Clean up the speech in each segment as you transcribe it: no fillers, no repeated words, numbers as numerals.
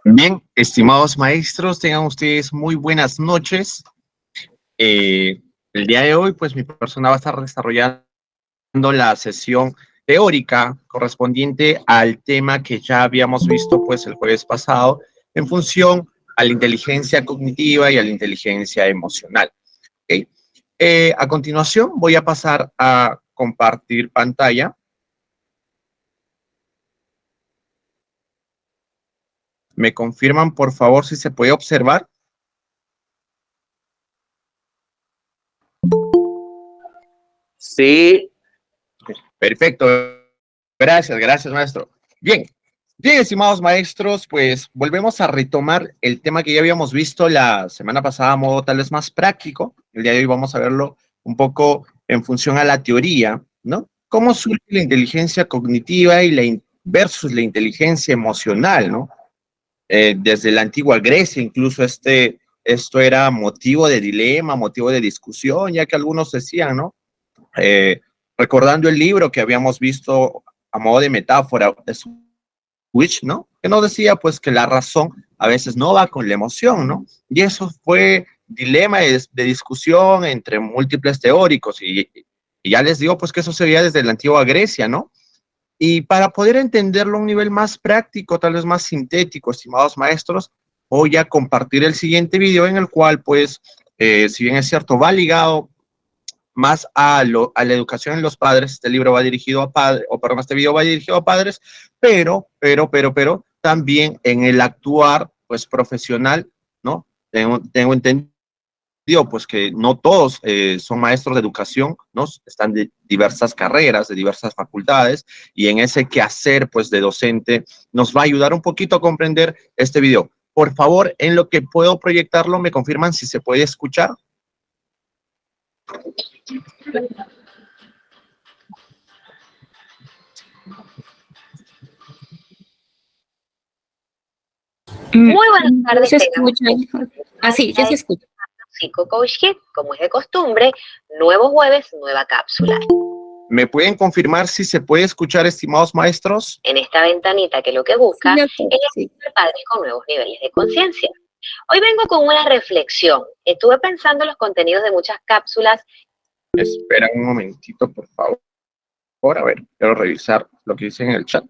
Bien, estimados maestros, tengan ustedes muy buenas noches. El día de hoy, pues mi persona va a estar desarrollando la sesión teórica correspondiente al tema que ya habíamos visto pues el jueves pasado en función a la inteligencia cognitiva y a la inteligencia emocional. ¿Okay? A continuación voy a pasar a compartir pantalla. ¿Me confirman, por favor, si se puede observar? Sí. Perfecto. Gracias, maestro. Bien, estimados maestros, pues volvemos a retomar el tema que ya habíamos visto la semana pasada a modo tal vez más práctico. El día de hoy vamos a verlo un poco en función a la teoría, ¿no? ¿Cómo surge la inteligencia cognitiva y versus la inteligencia emocional, ¿no? Desde la antigua Grecia, incluso esto era motivo de dilema, motivo de discusión, ya que algunos decían, ¿no? Recordando el libro que habíamos visto a modo de metáfora, Switch, ¿no? Que nos decía, pues, que la razón a veces no va con la emoción, ¿no? Y eso fue dilema de discusión entre múltiples teóricos y ya les digo, pues, que eso se veía desde la antigua Grecia, ¿no? Y para poder entenderlo a un nivel más práctico, tal vez más sintético, estimados maestros, voy a compartir el siguiente video en el cual, pues, si bien es cierto, va ligado más a la educación en los padres. Este libro va dirigido a padres, o perdón, este video va dirigido a padres, pero también en el actuar, pues, profesional, ¿no? Tengo entendido, pues, que no todos son maestros de educación, ¿no? Están de diversas carreras, de diversas facultades, y en ese quehacer, pues, de docente, nos va a ayudar un poquito a comprender este video. Por favor, en lo que puedo proyectarlo, me confirman si se puede escuchar. Muy buenas tardes. Se escucha. Así, ya se escucha. Psico-Coach Hit, como es de costumbre, nuevo jueves, nueva cápsula. ¿Me pueden confirmar si se puede escuchar, estimados maestros? En esta ventanita que lo que busca es educar padres con nuevos niveles de conciencia. Hoy vengo con una reflexión. Estuve pensando en los contenidos de muchas cápsulas. Espera un momentito, por favor. A ver, quiero revisar lo que dice en el chat.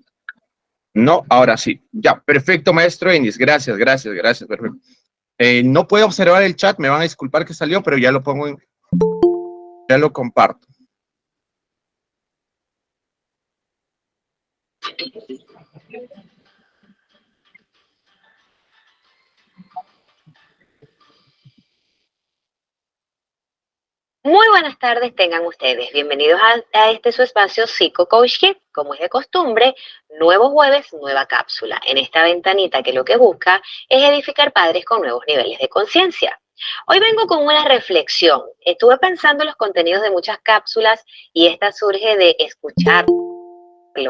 No, ahora sí. Ya, perfecto, maestro Enis. Gracias. Perfecto. No puedo observar el chat, me van a disculpar que salió, pero ya lo pongo ya lo comparto. Muy buenas tardes tengan ustedes. Bienvenidos a este su espacio Psico-Coach Hit. Como es de costumbre, nuevo jueves, nueva cápsula. En esta ventanita que lo que busca es edificar padres con nuevos niveles de conciencia. Hoy vengo con una reflexión. Estuve pensando en los contenidos de muchas cápsulas y esta surge de escucharlos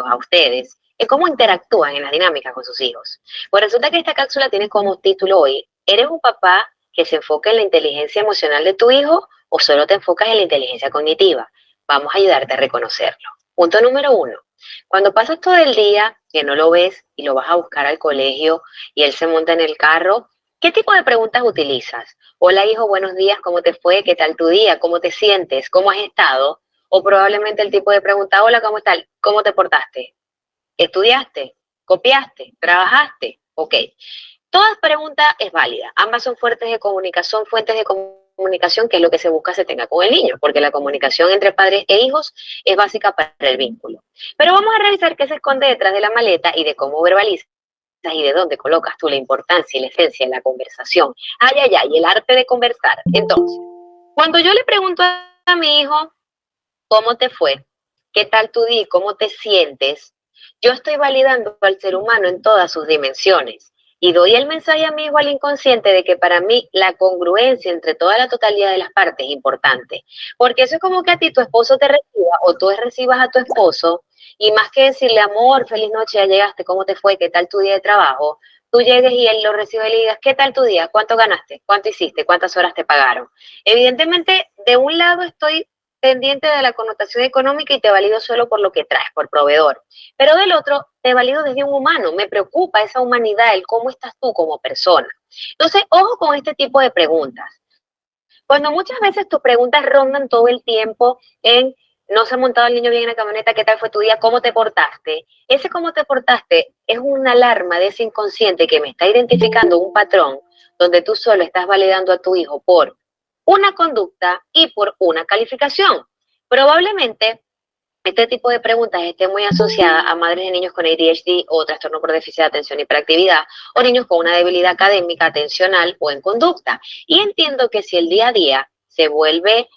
a ustedes, en cómo interactúan en las dinámicas con sus hijos. Pues resulta que esta cápsula tiene como título hoy, ¿eres un papá que se enfoca en la inteligencia emocional de tu hijo o solo te enfocas en la inteligencia cognitiva? Vamos a ayudarte a reconocerlo. Punto número 1. Cuando pasas todo el día que no lo ves y lo vas a buscar al colegio y él se monta en el carro, ¿qué tipo de preguntas utilizas? Hola hijo, buenos días, ¿cómo te fue? ¿Qué tal tu día? ¿Cómo te sientes? ¿Cómo has estado? O probablemente el tipo de pregunta, hola, ¿cómo estás? ¿Cómo te portaste? ¿Estudiaste? ¿Copiaste? ¿Trabajaste? Ok. Toda pregunta es válida. Ambas son fuentes de comunicación, que es lo que se busca se tenga con el niño, porque la comunicación entre padres e hijos es básica para el vínculo. Pero vamos a revisar qué se esconde detrás de la maleta y de cómo verbalizas y de dónde colocas tú la importancia y la esencia de la conversación. Y el arte de conversar. Entonces, cuando yo le pregunto a mi hijo, ¿cómo te fue? ¿Qué tal tu día? ¿Cómo te sientes? Yo estoy validando al ser humano en todas sus dimensiones y doy el mensaje a mi hijo al inconsciente de que para mí la congruencia entre toda la totalidad de las partes es importante. Porque eso es como que a ti tu esposo te reciba o tú recibas a tu esposo y más que decirle, amor, feliz noche, ya llegaste, ¿cómo te fue? ¿Qué tal tu día de trabajo? Tú llegues y él lo recibe y le digas, ¿qué tal tu día? ¿Cuánto ganaste? ¿Cuánto hiciste? ¿Cuántas horas te pagaron? Evidentemente, de un lado estoy pendiente de la connotación económica y te valido solo por lo que traes, por proveedor. Pero del otro, te valido desde un humano, me preocupa esa humanidad, el cómo estás tú como persona. Entonces, ojo con este tipo de preguntas. Cuando muchas veces tus preguntas rondan todo el tiempo en no se ha montado el niño bien en la camioneta, ¿qué tal fue tu día? ¿Cómo te portaste? Ese cómo te portaste es una alarma de ese inconsciente que me está identificando un patrón donde tú solo estás validando a tu hijo por una conducta y por una calificación. Probablemente este tipo de preguntas esté muy asociada a madres de niños con ADHD o trastorno por déficit de atención y hiperactividad o niños con una debilidad académica, atencional o en conducta. Y entiendo que si el día a día se vuelve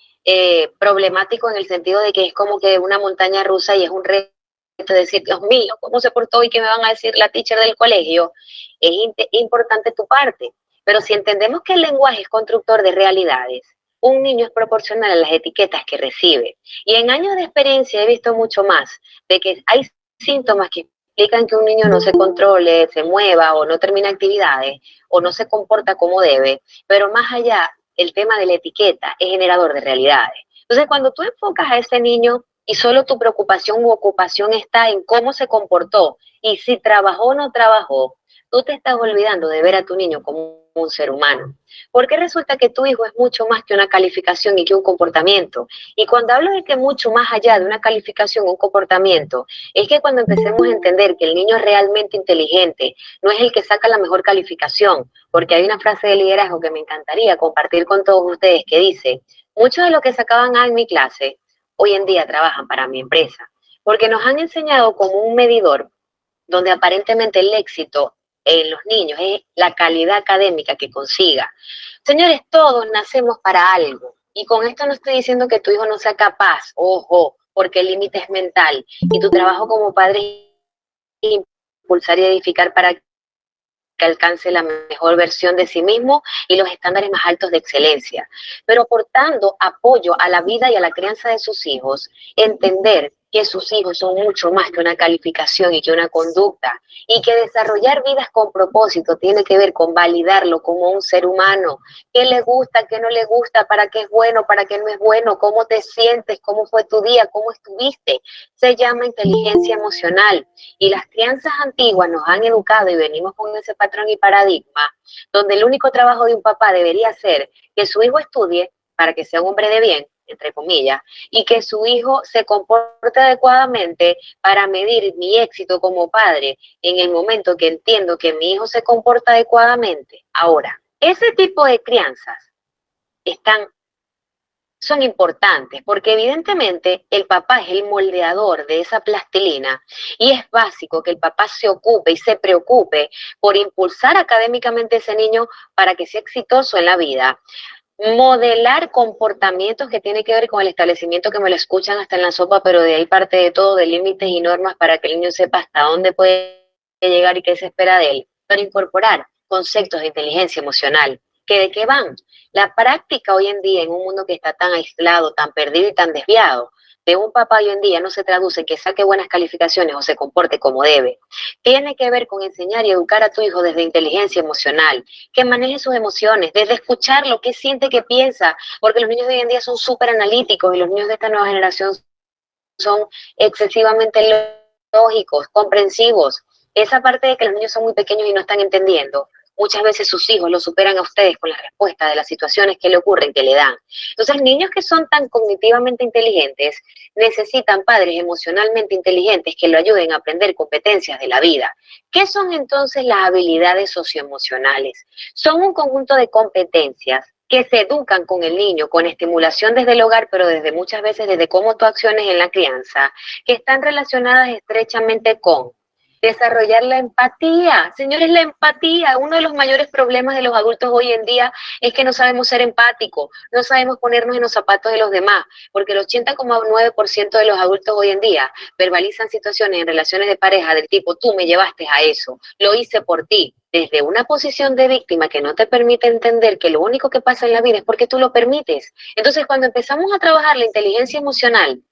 problemático en el sentido de que es como que una montaña rusa y es un reto de decir, Dios mío, ¿cómo se portó y qué me van a decir la teacher del colegio? Es importante tu parte. Pero si entendemos que el lenguaje es constructor de realidades, un niño es proporcional a las etiquetas que recibe. Y en años de experiencia he visto mucho más de que hay síntomas que explican que un niño no se controle, se mueva o no termina actividades o no se comporta como debe, pero más allá, el tema de la etiqueta es generador de realidades. Entonces, cuando tú enfocas a ese niño y solo tu preocupación u ocupación está en cómo se comportó y si trabajó o no trabajó, tú te estás olvidando de ver a tu niño como un ser humano. Porque resulta que tu hijo es mucho más que una calificación y que un comportamiento. Y cuando hablo de que mucho más allá de una calificación o un comportamiento, es que cuando empecemos a entender que el niño es realmente inteligente, no es el que saca la mejor calificación, porque hay una frase de liderazgo que me encantaría compartir con todos ustedes que dice, muchos de los que sacaban A en mi clase, hoy en día trabajan para mi empresa, porque nos han enseñado como un medidor donde aparentemente el éxito en los niños es la calidad académica que consiga. Señores, todos nacemos para algo. Y con esto no estoy diciendo que tu hijo no sea capaz, ojo, porque el límite es mental. Y tu trabajo como padre es impulsar y edificar para que alcance la mejor versión de sí mismo y los estándares más altos de excelencia. Pero aportando apoyo a la vida y a la crianza de sus hijos, entender que sus hijos son mucho más que una calificación y que una conducta, y que desarrollar vidas con propósito tiene que ver con validarlo como un ser humano, qué le gusta, qué no le gusta, para qué es bueno, para qué no es bueno, cómo te sientes, cómo fue tu día, cómo estuviste. Se llama inteligencia emocional, y las crianzas antiguas nos han educado y venimos con ese patrón y paradigma, donde el único trabajo de un papá debería ser que su hijo estudie para que sea un hombre de bien, entre comillas, y que su hijo se comporte adecuadamente para medir mi éxito como padre en el momento que entiendo que mi hijo se comporta adecuadamente. Ahora, ese tipo de crianzas son importantes porque evidentemente el papá es el moldeador de esa plastilina y es básico que el papá se ocupe y se preocupe por impulsar académicamente a ese niño para que sea exitoso en la vida. Modelar comportamientos que tiene que ver con el establecimiento, que me lo escuchan hasta en la sopa, pero de ahí parte de todo, de límites y normas para que el niño sepa hasta dónde puede llegar y qué se espera de él. Pero incorporar conceptos de inteligencia emocional, ¿que de qué van? La práctica hoy en día en un mundo que está tan aislado, tan perdido y tan desviado, de un papá hoy en día no se traduce en que saque buenas calificaciones o se comporte como debe. Tiene que ver con enseñar y educar a tu hijo desde inteligencia emocional, que maneje sus emociones, desde escucharlo, qué siente, qué piensa, porque los niños de hoy en día son súper analíticos y los niños de esta nueva generación son excesivamente lógicos, comprensivos. Esa parte de que los niños son muy pequeños y no están entendiendo, muchas veces sus hijos lo superan a ustedes con la respuesta de las situaciones que le ocurren, que le dan. Entonces, niños que son tan cognitivamente inteligentes necesitan padres emocionalmente inteligentes que lo ayuden a aprender competencias de la vida. ¿Qué son entonces las habilidades socioemocionales? Son un conjunto de competencias que se educan con el niño, con estimulación desde el hogar, pero desde muchas veces desde cómo tú acciones en la crianza, que están relacionadas estrechamente con desarrollar la empatía. Señores, la empatía, uno de los mayores problemas de los adultos hoy en día es que no sabemos ser empáticos, no sabemos ponernos en los zapatos de los demás, porque el 80,9% de los adultos hoy en día verbalizan situaciones en relaciones de pareja del tipo, tú me llevaste a eso, lo hice por ti, desde una posición de víctima que no te permite entender que lo único que pasa en la vida es porque tú lo permites. Entonces, cuando empezamos a trabajar la inteligencia emocional,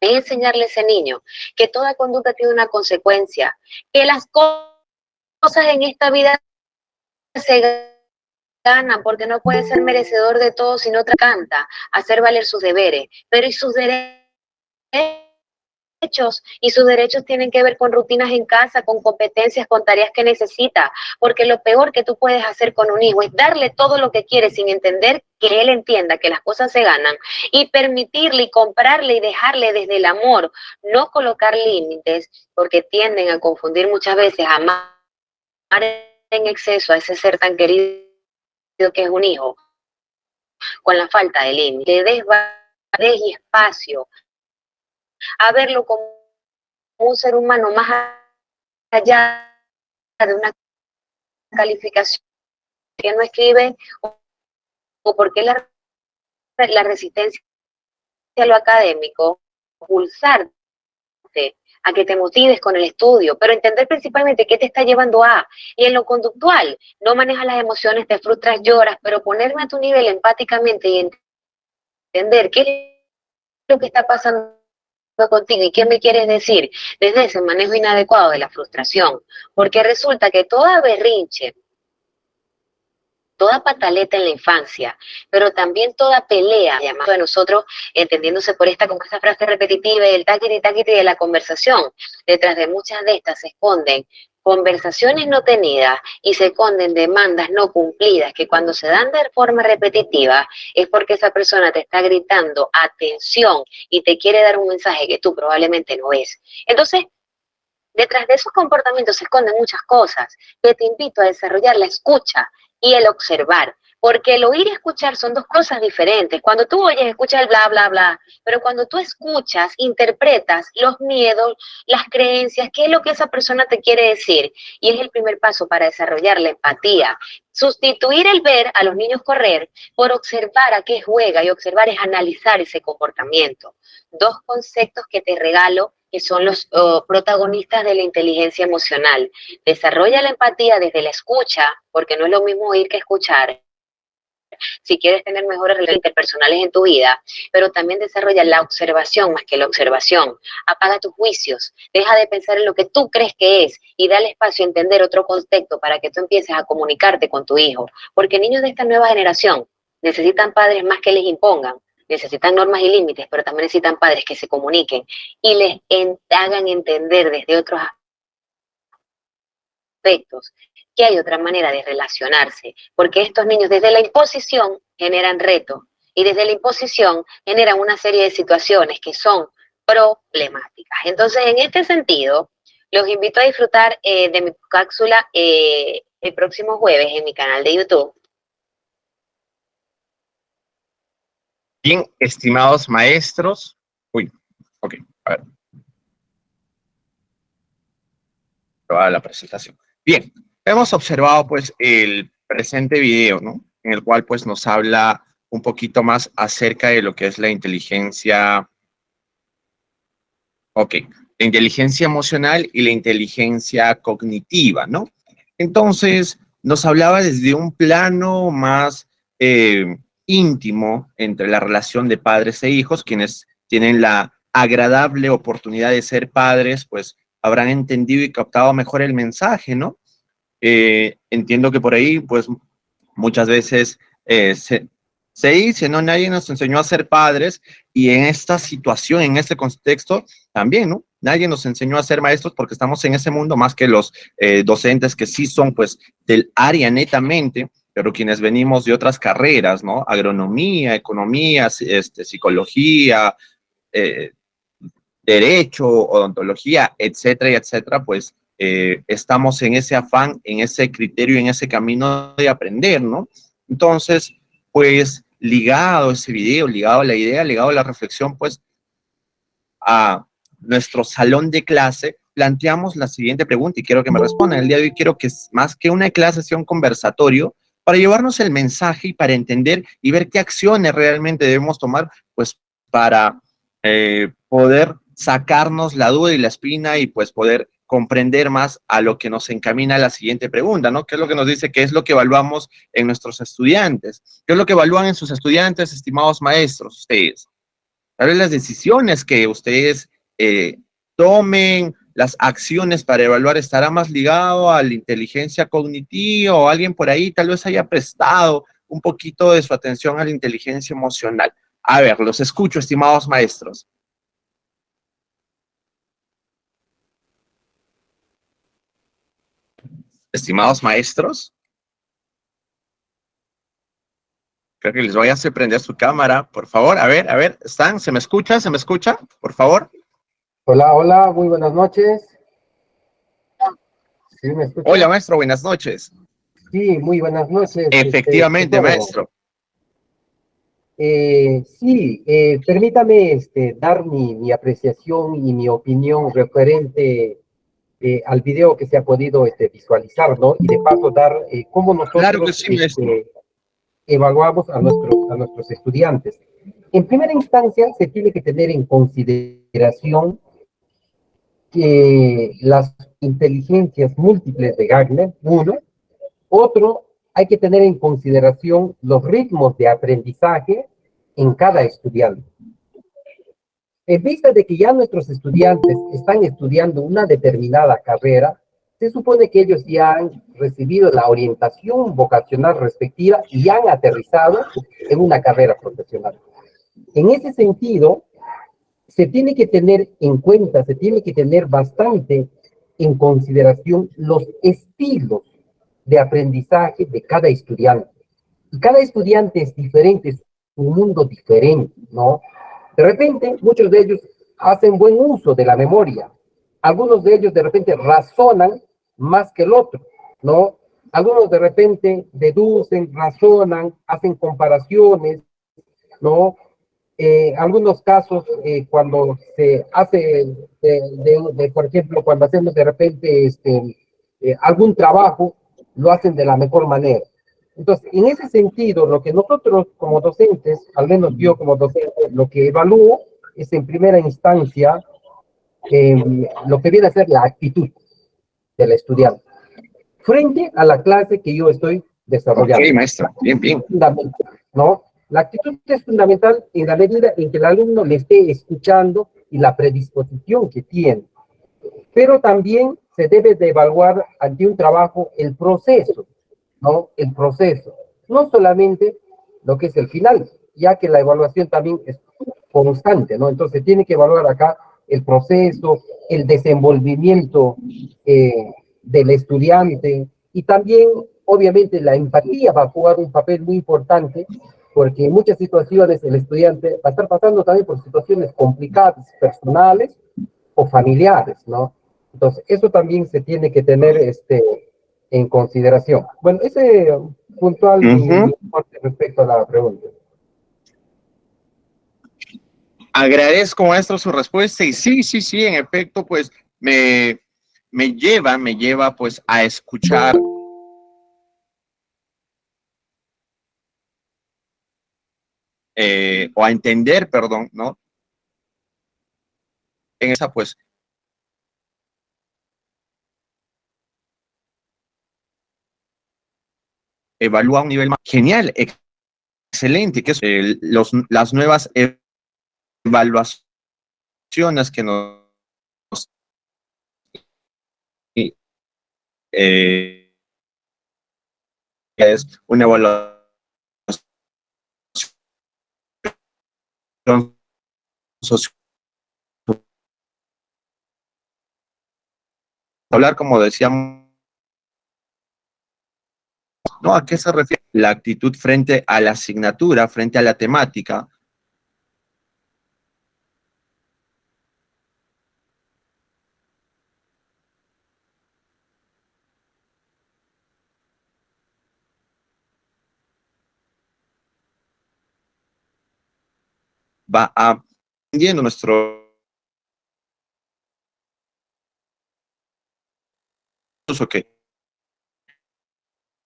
es enseñarle a ese niño que toda conducta tiene una consecuencia, que las cosas en esta vida se ganan, porque no puede ser merecedor de todo si no canta, hacer valer sus deberes, pero ¿y sus derechos? Y sus derechos tienen que ver con rutinas en casa, con competencias, con tareas que necesita, porque lo peor que tú puedes hacer con un hijo es darle todo lo que quiere sin entender que él entienda que las cosas se ganan y permitirle y comprarle y dejarle desde el amor, no colocar límites, porque tienden a confundir muchas veces, a amar en exceso a ese ser tan querido que es un hijo, con la falta de límites. Le des y espacio a verlo como un ser humano más allá de una calificación que no escribe, o porque la resistencia a lo académico, pulsarte a que te motives con el estudio, pero entender principalmente qué te está llevando a, y en lo conductual, no manejas las emociones, te frustras, lloras, pero ponerme a tu nivel empáticamente y entender qué es lo que está pasando contigo y qué me quieres decir desde ese manejo inadecuado de la frustración, porque resulta que toda berrinche, toda pataleta en la infancia, pero también toda pelea, llamado de nosotros, entendiéndose por esta con esa frase repetitiva y el taquiti de la conversación, detrás de muchas de estas se esconden conversaciones no tenidas y se esconden demandas no cumplidas, que cuando se dan de forma repetitiva es porque esa persona te está gritando atención y te quiere dar un mensaje que tú probablemente no ves. Entonces, detrás de esos comportamientos se esconden muchas cosas que te invito a desarrollar la escucha y el observar, porque el oír y escuchar son dos cosas diferentes. Cuando tú oyes, escuchas el bla, bla, bla, pero cuando tú escuchas, interpretas los miedos, las creencias, qué es lo que esa persona te quiere decir, y es el primer paso para desarrollar la empatía. Sustituir el ver a los niños correr por observar a qué juega, y observar es analizar ese comportamiento. Dos conceptos que te regalo que son los protagonistas de la inteligencia emocional. Desarrolla la empatía desde la escucha, porque no es lo mismo oír que escuchar, si quieres tener mejores relaciones interpersonales en tu vida, pero también desarrolla la observación más que la observación. Apaga tus juicios, deja de pensar en lo que tú crees que es y dale espacio a entender otro contexto para que tú empieces a comunicarte con tu hijo, porque niños de esta nueva generación necesitan padres más que les impongan, necesitan normas y límites, pero también necesitan padres que se comuniquen y les hagan entender desde otros aspectos que hay otra manera de relacionarse, porque estos niños desde la imposición generan reto y desde la imposición generan una serie de situaciones que son problemáticas. Entonces, en este sentido, los invito a disfrutar de mi cápsula el próximo jueves en mi canal de YouTube. Bien, estimados maestros. Uy, ok, a ver. Toda la presentación. Bien, hemos observado pues el presente video, ¿no? En el cual pues nos habla un poquito más acerca de lo que es la inteligencia, la inteligencia emocional y la inteligencia cognitiva, ¿no? Entonces, nos hablaba desde un plano más íntimo entre la relación de padres e hijos, quienes tienen la agradable oportunidad de ser padres, pues habrán entendido y captado mejor el mensaje, ¿no? Entiendo que por ahí, pues, muchas veces se dice, ¿no? Nadie nos enseñó a ser padres y en esta situación, en este contexto, también, ¿no? Nadie nos enseñó a ser maestros porque estamos en ese mundo más que los docentes que sí son, pues, del área netamente, pero quienes venimos de otras carreras, ¿no? Agronomía, economía, psicología, derecho, odontología, etcétera, etcétera, pues estamos en ese afán, en ese criterio, en ese camino de aprender, ¿no? Entonces, pues ligado a ese video, ligado a la idea, ligado a la reflexión, pues a nuestro salón de clase, planteamos la siguiente pregunta y quiero que me respondan. El día de hoy quiero que más que una clase sea un conversatorio para llevarnos el mensaje y para entender y ver qué acciones realmente debemos tomar, pues para poder sacarnos la duda y la espina y pues poder comprender más a lo que nos encamina la siguiente pregunta, ¿no? ¿Qué es lo que nos dice? ¿Qué es lo que evaluamos en nuestros estudiantes? ¿Qué es lo que evalúan en sus estudiantes, estimados maestros, ustedes? Tal vez las decisiones que ustedes tomen, las acciones para evaluar estará más ligado a la inteligencia cognitiva o alguien por ahí tal vez haya prestado un poquito de su atención a la inteligencia emocional. A ver, los escucho, estimados maestros. Estimados maestros, creo que les voy a hacer prender su cámara, por favor. A ver, ¿están? ¿Se me escucha? ¿Se me escucha? Por favor. Hola, hola, muy buenas noches. ¿Sí me escucha? Hola, maestro, buenas noches. Sí, muy buenas noches. Efectivamente, maestro. Sí, permítame dar mi apreciación y mi opinión referente al video que se ha podido visualizar, ¿no? Y de paso dar cómo Claro que nosotros sí, maestro. evaluamos a nuestros estudiantes. En primera instancia, se tiene que tener en consideración que las inteligencias múltiples de Gardner, uno. Otro, hay que tener en consideración los ritmos de aprendizaje en cada estudiante. En vista de que ya nuestros estudiantes están estudiando una determinada carrera, se supone que ellos ya han recibido la orientación vocacional respectiva y han aterrizado en una carrera profesional. En ese sentido, se tiene que tener en cuenta, se tiene que tener bastante en consideración los estilos de aprendizaje de cada estudiante. Y cada estudiante es diferente, es un mundo diferente, ¿no? De repente, muchos de ellos hacen buen uso de la memoria. Algunos de ellos de repente razonan más que el otro, ¿no? Algunos de repente deducen, razonan, hacen comparaciones, ¿no? Algunos casos, cuando se hace, por ejemplo, cuando hacemos de repente algún trabajo, lo hacen de la mejor manera. Entonces, en ese sentido, lo que nosotros como docentes, al menos yo como docente, lo que evalúo es en primera instancia lo que viene a ser la actitud del estudiante frente a la clase que yo estoy desarrollando. Ok, maestra, bien, bien. ¿No? La actitud es fundamental en la medida en que el alumno le esté escuchando y la predisposición que tiene. Pero también se debe de evaluar ante un trabajo el proceso, ¿no? El proceso. No solamente lo que es el final, ya que la evaluación también es constante, ¿no? Entonces tiene que evaluar acá el proceso, el desenvolvimiento del estudiante y también, obviamente, la empatía va a jugar un papel muy importante porque en muchas situaciones el estudiante va a estar pasando también por situaciones complicadas, personales o familiares, ¿no? Entonces, eso también se tiene que tener en consideración. Bueno, ese puntual mi aporte respecto a la pregunta. Agradezco, maestro, su respuesta y sí, en efecto, pues me lleva pues a escuchar o a entender, perdón, ¿no? En esa pues evalúa un nivel más genial, excelente, que es las nuevas evaluaciones que nos es una evaluación social. Hablar, como decíamos, ¿no? ¿A qué se refiere? La actitud frente a la asignatura, frente a la temática. Va aprendiendo nuestro que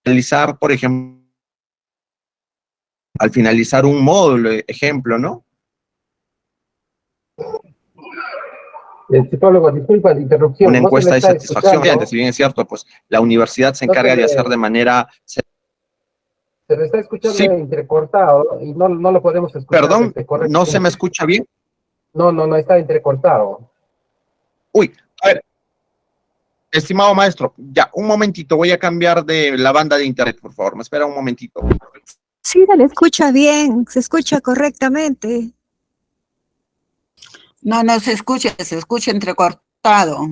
realizar, por ejemplo, al finalizar un módulo, ejemplo, ¿no? Psicólogo, disculpa la interrupción. Una No se encuesta le de está satisfacción, escuchando. si bien es cierto, pues la universidad se encarga de hacer de manera... Se le está escuchando Sí, entrecortado y no lo podemos escuchar perdón, correctamente. ¿no se me escucha bien? No, está entrecortado. Uy, a ver, Estimado maestro, ya, un momentito, voy a cambiar de la banda de internet, por favor. Me espera un momentito. Sí, le escucha bien, se escucha correctamente. No, no se escucha entrecortado.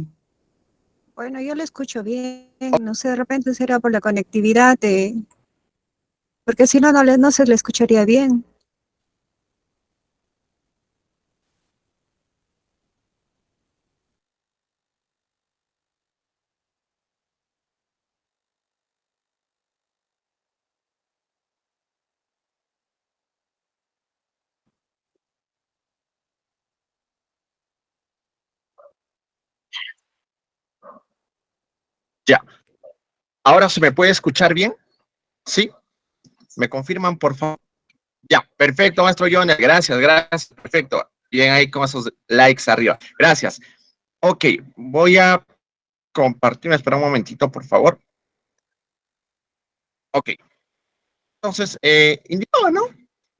Bueno, yo le escucho bien, no sé, de repente será por la conectividad, porque si no, no se le escucharía bien. Ya. ¿Ahora se me puede escuchar bien? ¿Sí? ¿Me confirman, por favor? Ya, perfecto, maestro Jones. Gracias, gracias. Perfecto. Bien ahí con esos likes arriba. Gracias. Ok, voy a compartir. Espera un momentito, por favor. Ok. Entonces, indicaba, ¿no?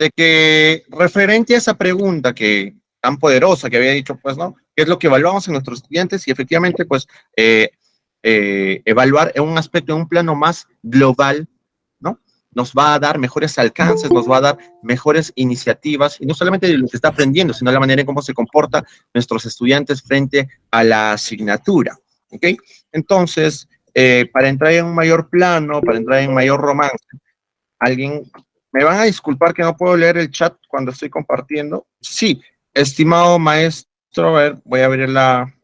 De que referente a esa pregunta que tan poderosa que había dicho, pues, ¿no? ¿Qué es lo que evaluamos en nuestros estudiantes? Y efectivamente, pues, evaluar en un aspecto, en un plano más global, ¿no? Nos va a dar mejores alcances, nos va a dar mejores iniciativas, y no solamente de lo que está aprendiendo, sino la manera en cómo se comportan nuestros estudiantes frente a la asignatura, ¿ok? Entonces, para entrar en un mayor plano, para entrar en mayor romance, alguien, me van a disculpar que no puedo leer el chat cuando estoy compartiendo. Sí, estimado maestro, a ver, voy a abrir la...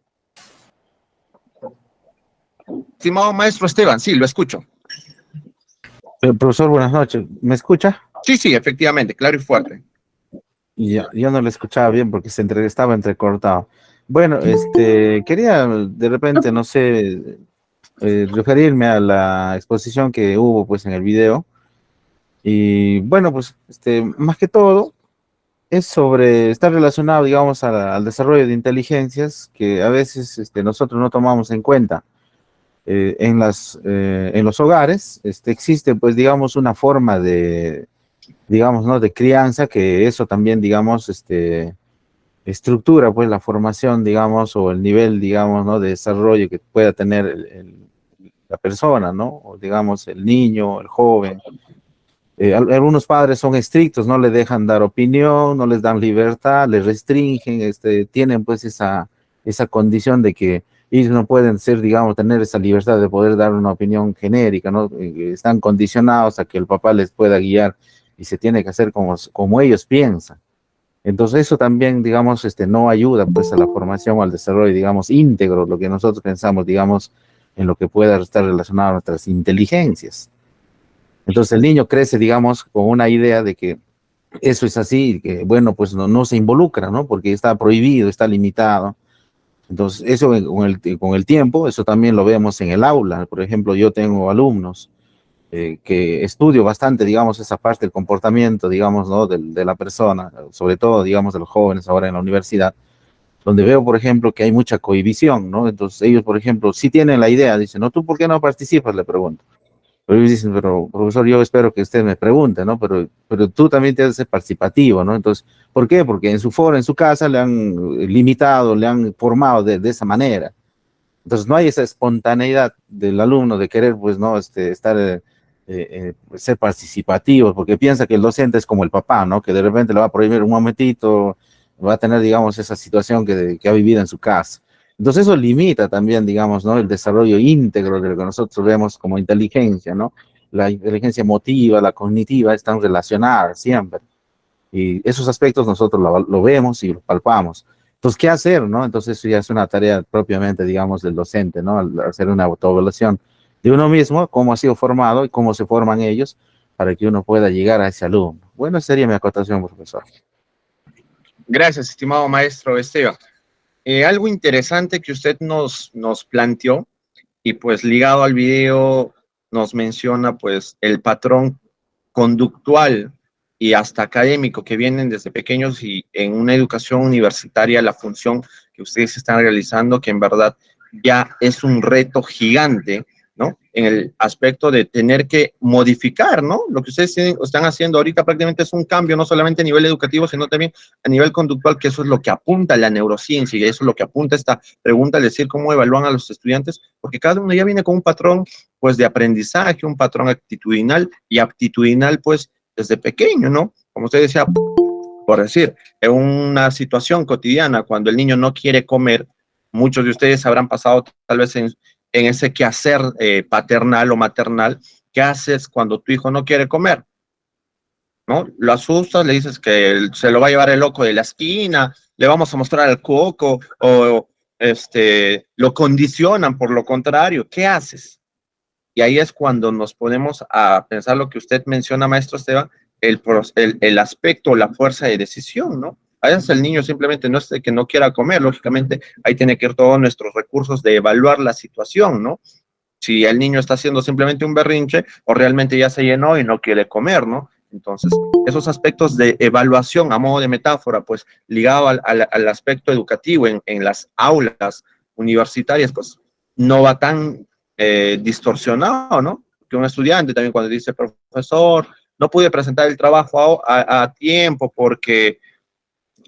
Estimado maestro Esteban, sí, lo escucho. Profesor, buenas noches. ¿Me escucha? Sí, sí, efectivamente, claro y fuerte. Ya, yo no le escuchaba bien porque estaba entrecortado. Bueno, quería de repente, no sé, referirme a la exposición que hubo pues en el video. Y bueno, pues más que todo es está relacionado, digamos, al desarrollo de inteligencias que a veces nosotros no tomamos en cuenta. En los hogares existe, pues, digamos, una forma de, digamos, ¿no? De crianza, que eso también, digamos, estructura, pues, la formación, digamos, o el nivel, digamos, ¿no? De desarrollo que pueda tener la persona, ¿no? O, digamos, el niño, el joven. Algunos padres son estrictos, no le dejan dar opinión, no les dan libertad, les restringen, tienen, pues, esa condición de que ellos no pueden ser, digamos, tener esa libertad de poder dar una opinión genérica, ¿no? Están condicionados a que el papá les pueda guiar y se tiene que hacer como ellos piensan. Entonces eso también, digamos, no ayuda pues a la formación o al desarrollo, digamos, íntegro, lo que nosotros pensamos, digamos, en lo que pueda estar relacionado a nuestras inteligencias. Entonces el niño crece, digamos, con una idea de que eso es así, que bueno, pues no se involucra, ¿no? Porque está prohibido, está limitado. Entonces eso con el tiempo, eso también lo vemos en el aula. Por ejemplo, yo tengo alumnos que estudio bastante, digamos, esa parte del comportamiento, digamos, ¿no? De la persona, sobre todo, digamos, de los jóvenes ahora en la universidad, donde veo, por ejemplo, que hay mucha cohibición, ¿no? Entonces ellos, por ejemplo, sí tienen la idea, dicen, ¿no? ¿Tú por qué no participas? Le pregunto. Pero ellos dicen, pero profesor, yo espero que usted me pregunte, ¿no? Pero tú también tienes que ser participativo, ¿no? Entonces, ¿por qué? Porque en su foro, en su casa, le han limitado, le han formado de esa manera. Entonces, no hay esa espontaneidad del alumno de querer, pues, ¿no? Estar, ser participativo, porque piensa que el docente es como el papá, ¿no? Que de repente le va a prohibir un momentito, va a tener, digamos, esa situación que ha vivido en su casa. Entonces eso limita también, digamos, ¿no? El desarrollo íntegro de lo que nosotros vemos como inteligencia, ¿no? La inteligencia emotiva, la cognitiva están relacionadas siempre. Y esos aspectos nosotros lo vemos y lo palpamos. Entonces, ¿qué hacer, no? Entonces eso ya es una tarea propiamente, digamos, del docente, ¿no? Al hacer una autoevaluación de uno mismo, cómo ha sido formado y cómo se forman ellos para que uno pueda llegar a ese alumno. Bueno, esa sería mi acotación, profesor. Gracias, estimado maestro Esteban. Algo interesante que usted nos planteó, y pues ligado al video nos menciona pues el patrón conductual y hasta académico que vienen desde pequeños, y en una educación universitaria la función que ustedes están realizando, que en verdad ya es un reto gigante ¿no? En el aspecto de tener que modificar, ¿no? Lo que ustedes están haciendo ahorita prácticamente es un cambio, no solamente a nivel educativo, sino también a nivel conductual, que eso es lo que apunta la neurociencia y eso es lo que apunta esta pregunta, al decir cómo evalúan a los estudiantes, porque cada uno ya viene con un patrón, pues, de aprendizaje, un patrón actitudinal y aptitudinal, pues, desde pequeño, ¿no? Como usted decía, por decir, en una situación cotidiana, cuando el niño no quiere comer, muchos de ustedes habrán pasado tal vez en ese quehacer paternal o maternal. ¿Qué haces cuando tu hijo no quiere comer? ¿No? Lo asustas, le dices que se lo va a llevar el loco de la esquina, le vamos a mostrar el coco, o lo condicionan por lo contrario. ¿Qué haces? Y ahí es cuando nos ponemos a pensar lo que usted menciona, maestro Esteban, el aspecto, la fuerza de decisión, ¿no? A veces el niño simplemente no es de que no quiera comer, lógicamente ahí tiene que ir todos nuestros recursos de evaluar la situación, ¿no? Si el niño está haciendo simplemente un berrinche o realmente ya se llenó y no quiere comer, ¿no? Entonces, esos aspectos de evaluación a modo de metáfora, pues ligado al aspecto educativo en las aulas universitarias, pues no va tan distorsionado, ¿no? Que un estudiante también cuando dice, profesor, no pude presentar el trabajo a tiempo porque,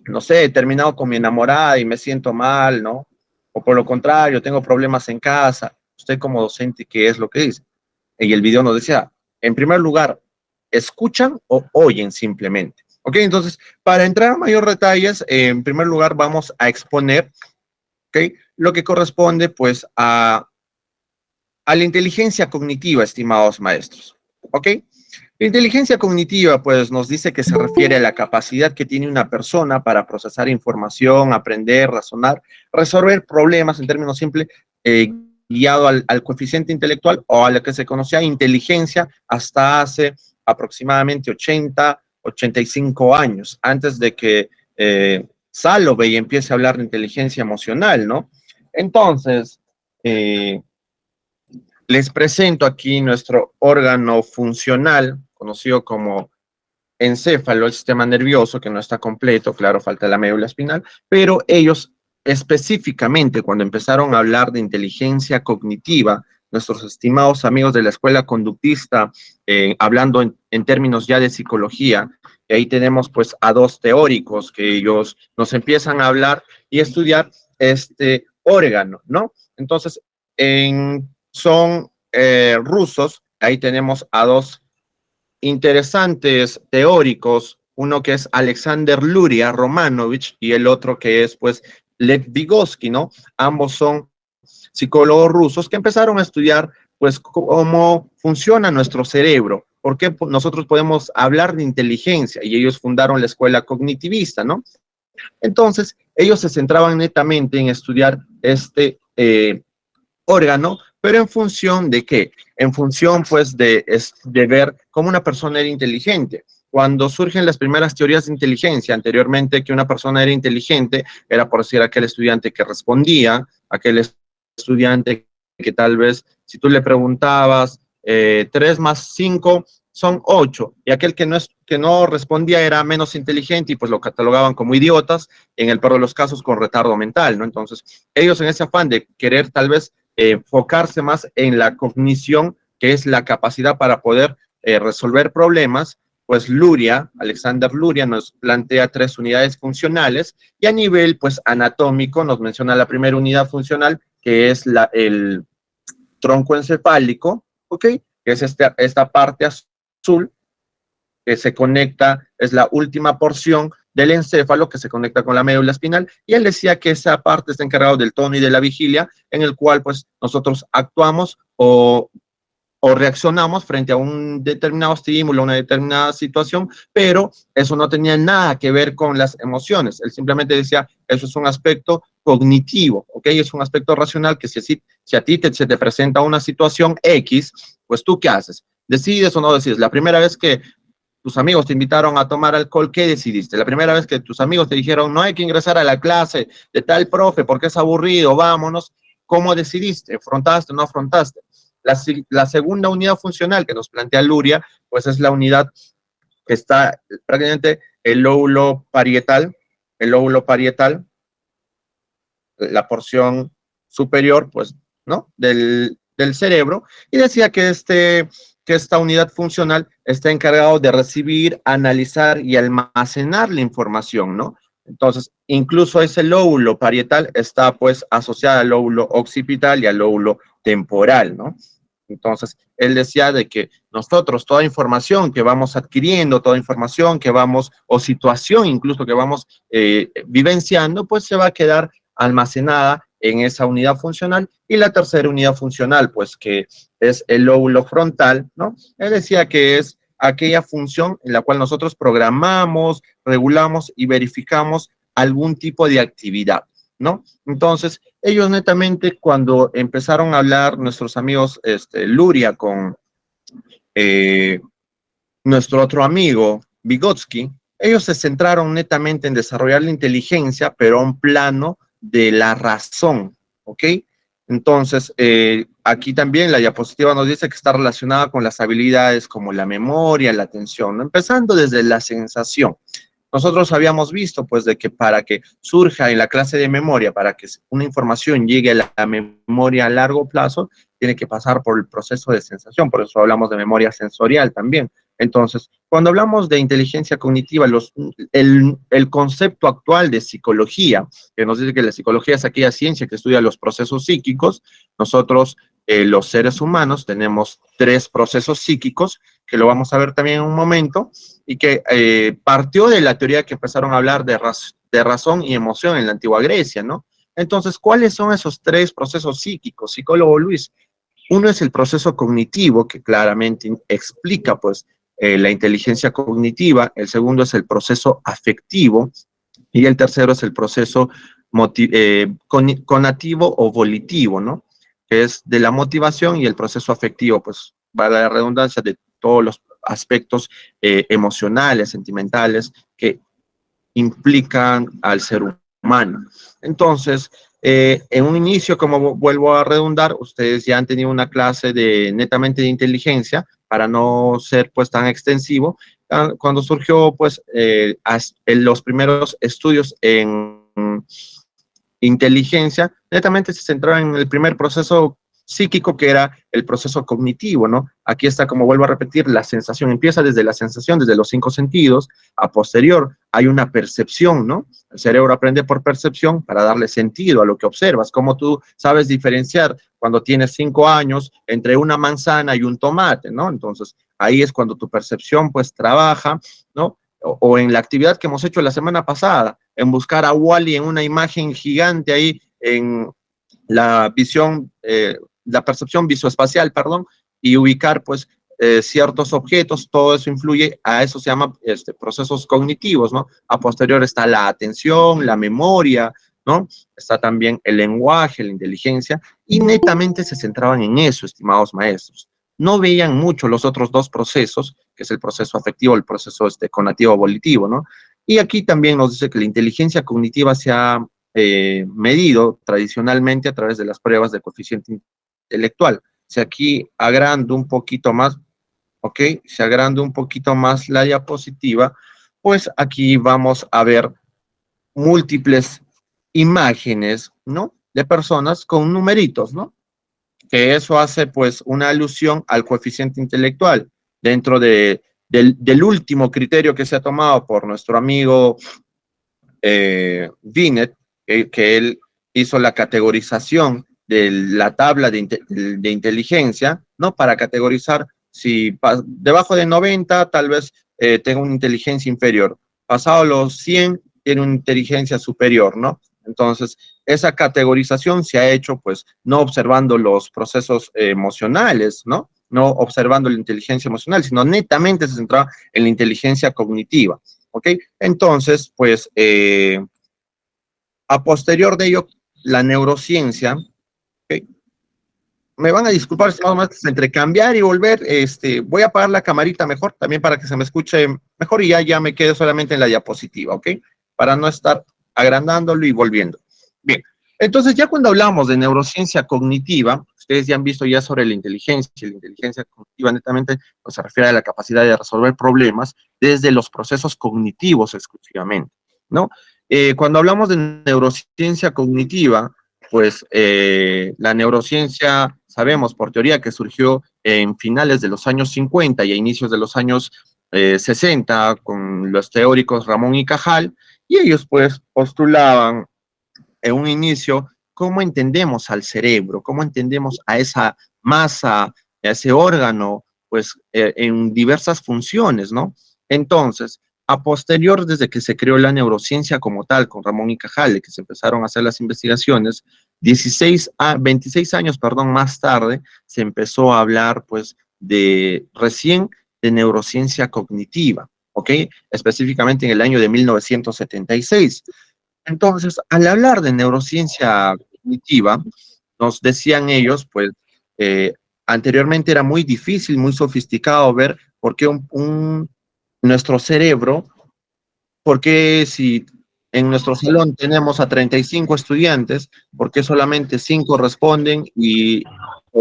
no sé, he terminado con mi enamorada y me siento mal, ¿no? O por lo contrario, tengo problemas en casa. Usted como docente, ¿qué es lo que dice? Y el video nos decía, en primer lugar, ¿escuchan o oyen simplemente? Ok, entonces, para entrar a mayor detalles, en primer lugar vamos a exponer, ok, lo que corresponde pues a la inteligencia cognitiva, estimados maestros. ¿Ok? La inteligencia cognitiva, pues, nos dice que se refiere a la capacidad que tiene una persona para procesar información, aprender, razonar, resolver problemas en términos simples, guiado al coeficiente intelectual o a lo que se conocía inteligencia hasta hace aproximadamente 85 años, antes de que Salovey empiece a hablar de inteligencia emocional, ¿no? Entonces, les presento aquí nuestro órgano funcional, conocido como encéfalo, el sistema nervioso, que no está completo, claro, falta la médula espinal, pero ellos específicamente, cuando empezaron a hablar de inteligencia cognitiva, nuestros estimados amigos de la escuela conductista, hablando en términos ya de psicología, y ahí tenemos pues a dos teóricos que ellos nos empiezan a hablar y estudiar este órgano, ¿no? Entonces, son rusos, ahí tenemos a dos interesantes teóricos, uno que es Alexander Luria Romanovich y el otro que es pues Lev Vygotsky, ¿no? Ambos son psicólogos rusos que empezaron a estudiar pues cómo funciona nuestro cerebro, por qué nosotros podemos hablar de inteligencia y ellos fundaron la escuela cognitivista, ¿no? Entonces, ellos se centraban netamente en estudiar este órgano, pero en función de qué? En función, pues, de ver cómo una persona era inteligente. Cuando surgen las primeras teorías de inteligencia, anteriormente que una persona era inteligente, era por decir aquel estudiante que respondía, aquel estudiante que tal vez, si tú le preguntabas 3 más 5 son 8, y aquel que no respondía era menos inteligente y pues lo catalogaban como idiotas, en el peor de los casos con retardo mental, ¿no? Entonces, ellos en ese afán de querer tal vez enfocarse más en la cognición, que es la capacidad para poder resolver problemas, pues Luria, Alexander Luria, nos plantea 3 unidades funcionales y a nivel pues anatómico nos menciona la primera unidad funcional, que es el tronco encefálico, ¿ok? Que es esta parte azul que se conecta, es la última porción del encéfalo que se conecta con la médula espinal, y él decía que esa parte está encargada del tono y de la vigilia, en el cual pues nosotros actuamos o reaccionamos frente a un determinado estímulo, una determinada situación, pero eso no tenía nada que ver con las emociones. Él simplemente decía, eso es un aspecto cognitivo, ¿ok? Es un aspecto racional que si a ti se te presenta una situación X, pues tú ¿qué haces? ¿Decides o no decides? La primera vez que tus amigos te invitaron a tomar alcohol, ¿qué decidiste? La primera vez que tus amigos te dijeron, no hay que ingresar a la clase de tal profe porque es aburrido, vámonos, ¿cómo decidiste? ¿Afrontaste o no afrontaste? La segunda unidad funcional que nos plantea Luria, pues es la unidad que está prácticamente el lóbulo parietal, la porción superior, pues, ¿no? del cerebro, y decía que esta unidad funcional está encargado de recibir, analizar y almacenar la información, ¿no? Entonces, incluso ese lóbulo parietal está pues asociado al lóbulo occipital y al lóbulo temporal, ¿no? Entonces, él decía de que nosotros, toda información que vamos adquiriendo, toda información que vamos, o situación incluso que vamos vivenciando, pues se va a quedar almacenada en esa unidad funcional. Y la tercera unidad funcional, pues que es el lóbulo frontal, ¿no? Él decía que es aquella función en la cual nosotros programamos, regulamos y verificamos algún tipo de actividad, ¿no? Entonces, ellos netamente cuando empezaron a hablar nuestros amigos Luria con nuestro otro amigo Vygotsky, ellos se centraron netamente en desarrollar la inteligencia, pero a un plano de la razón, ¿ok? Entonces, aquí también la diapositiva nos dice que está relacionada con las habilidades como la memoria, la atención, ¿no? Empezando desde la sensación. Nosotros habíamos visto, pues, de que para que surja en la clase de memoria, para que una información llegue a la memoria a largo plazo, tiene que pasar por el proceso de sensación, por eso hablamos de memoria sensorial también. Entonces, cuando hablamos de inteligencia cognitiva, el concepto actual de psicología, que nos dice que la psicología es aquella ciencia que estudia los procesos psíquicos, nosotros, los seres humanos, tenemos 3 procesos psíquicos, que lo vamos a ver también en un momento, y que partió de la teoría que empezaron a hablar de razón y emoción en la antigua Grecia, ¿no? Entonces, ¿cuáles son esos 3 procesos psíquicos, psicólogo Luis? Uno es el proceso cognitivo, que claramente explica, pues, la inteligencia cognitiva. El segundo es el proceso afectivo, y el tercero es el proceso conativo o volitivo, ¿no? Que es de la motivación, y el proceso afectivo, pues, para la redundancia, de todos los aspectos emocionales, sentimentales, que implican al ser humano. Entonces, en un inicio, como vuelvo a redundar, ustedes ya han tenido una clase netamente de inteligencia, para no ser pues tan extensivo, cuando surgió pues los primeros estudios en inteligencia, netamente se centraron en el primer proceso psíquico, que era el proceso cognitivo, ¿no? Aquí está, como vuelvo a repetir, la sensación empieza desde la sensación, desde los 5 sentidos. A posterior hay una percepción, ¿no? El cerebro aprende por percepción para darle sentido a lo que observas. Como tú sabes diferenciar cuando tienes 5 años entre una manzana y un tomate, ¿no? Entonces, ahí es cuando tu percepción pues trabaja, ¿no? O en la actividad que hemos hecho la semana pasada, en buscar a Wall-E en una imagen gigante ahí en la visión, la percepción visoespacial, perdón, y ubicar pues ciertos objetos. Todo eso influye, a eso se llama procesos cognitivos, ¿no? A posterior está la atención, la memoria, ¿no? Está también el lenguaje, la inteligencia, y netamente se centraban en eso, estimados maestros. No veían mucho los otros 2 procesos, que es el proceso afectivo, el proceso conativo volitivo, ¿no? Y aquí también nos dice que la inteligencia cognitiva se ha medido tradicionalmente a través de las pruebas de coeficiente intelectual. Si aquí agrando un poquito más, ¿ok? Si agrando un poquito más la diapositiva, pues aquí vamos a ver múltiples imágenes, ¿no? De personas con numeritos, ¿no? Que eso hace pues una alusión al coeficiente intelectual dentro del último criterio que se ha tomado por nuestro amigo Binet, que él hizo la categorización de la tabla de inteligencia, ¿no? Para categorizar si debajo de 90 tal vez tenga una inteligencia inferior, pasado los 100 tiene una inteligencia superior, ¿no? Entonces, esa categorización se ha hecho, pues, no observando los procesos emocionales, ¿no? No observando la inteligencia emocional, sino netamente se centraba en la inteligencia cognitiva, ¿ok? Entonces, pues, a posterior de ello, la neurociencia, ¿ok? Me van a disculpar, estimados maestros, entre cambiar y volver, voy a apagar la camarita mejor, también para que se me escuche mejor, y ya me quede solamente en la diapositiva, ¿ok? Para no estar agrandándolo y volviendo. Bien, entonces ya cuando hablamos de neurociencia cognitiva, ustedes ya han visto ya sobre la inteligencia cognitiva netamente pues, se refiere a la capacidad de resolver problemas desde los procesos cognitivos exclusivamente, ¿no? Cuando hablamos de neurociencia cognitiva, pues la neurociencia sabemos por teoría que surgió en finales de los años 50 y a inicios de los años 60 con los teóricos Ramón y Cajal, y ellos pues postulaban en un inicio cómo entendemos al cerebro, cómo entendemos a esa masa, a ese órgano, pues en diversas funciones, ¿no? Entonces, a posterior, desde que se creó la neurociencia como tal, con Ramón y Cajal, de que se empezaron a hacer las investigaciones, 26 años, perdón, más tarde, se empezó a hablar, pues, recién de neurociencia cognitiva, ¿ok? Específicamente en el año de 1976. Entonces, al hablar de neurociencia cognitiva, nos decían ellos, pues, eh, anteriormente era muy difícil, muy sofisticado ver por qué nuestro cerebro, por qué si en nuestro salón tenemos a 35 estudiantes, por qué solamente 5 responden y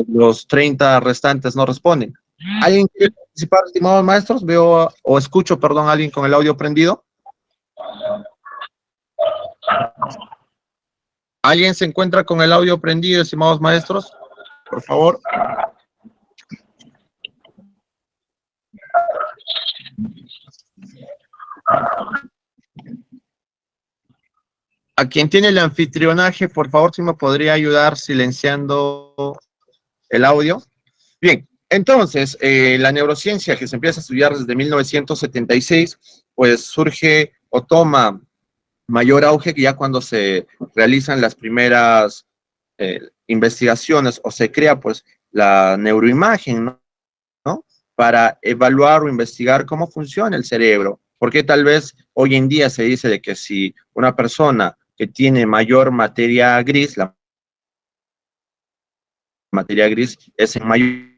los 30 restantes no responden. ¿Alguien quiere participar, estimados maestros? Veo, o escucho, perdón, a alguien con el audio prendido. ¿Alguien se encuentra con el audio prendido, estimados maestros? Por favor. A quien tiene el anfitrionaje, por favor, si me podría ayudar silenciando el audio. Bien, entonces, la neurociencia que se empieza a estudiar desde 1976, pues surge o toma mayor auge que ya cuando se realizan las primeras investigaciones o se crea pues la neuroimagen, ¿no? Para evaluar o investigar cómo funciona el cerebro. Porque tal vez hoy en día se dice de que si una persona que tiene mayor materia gris, la materia gris es en mayor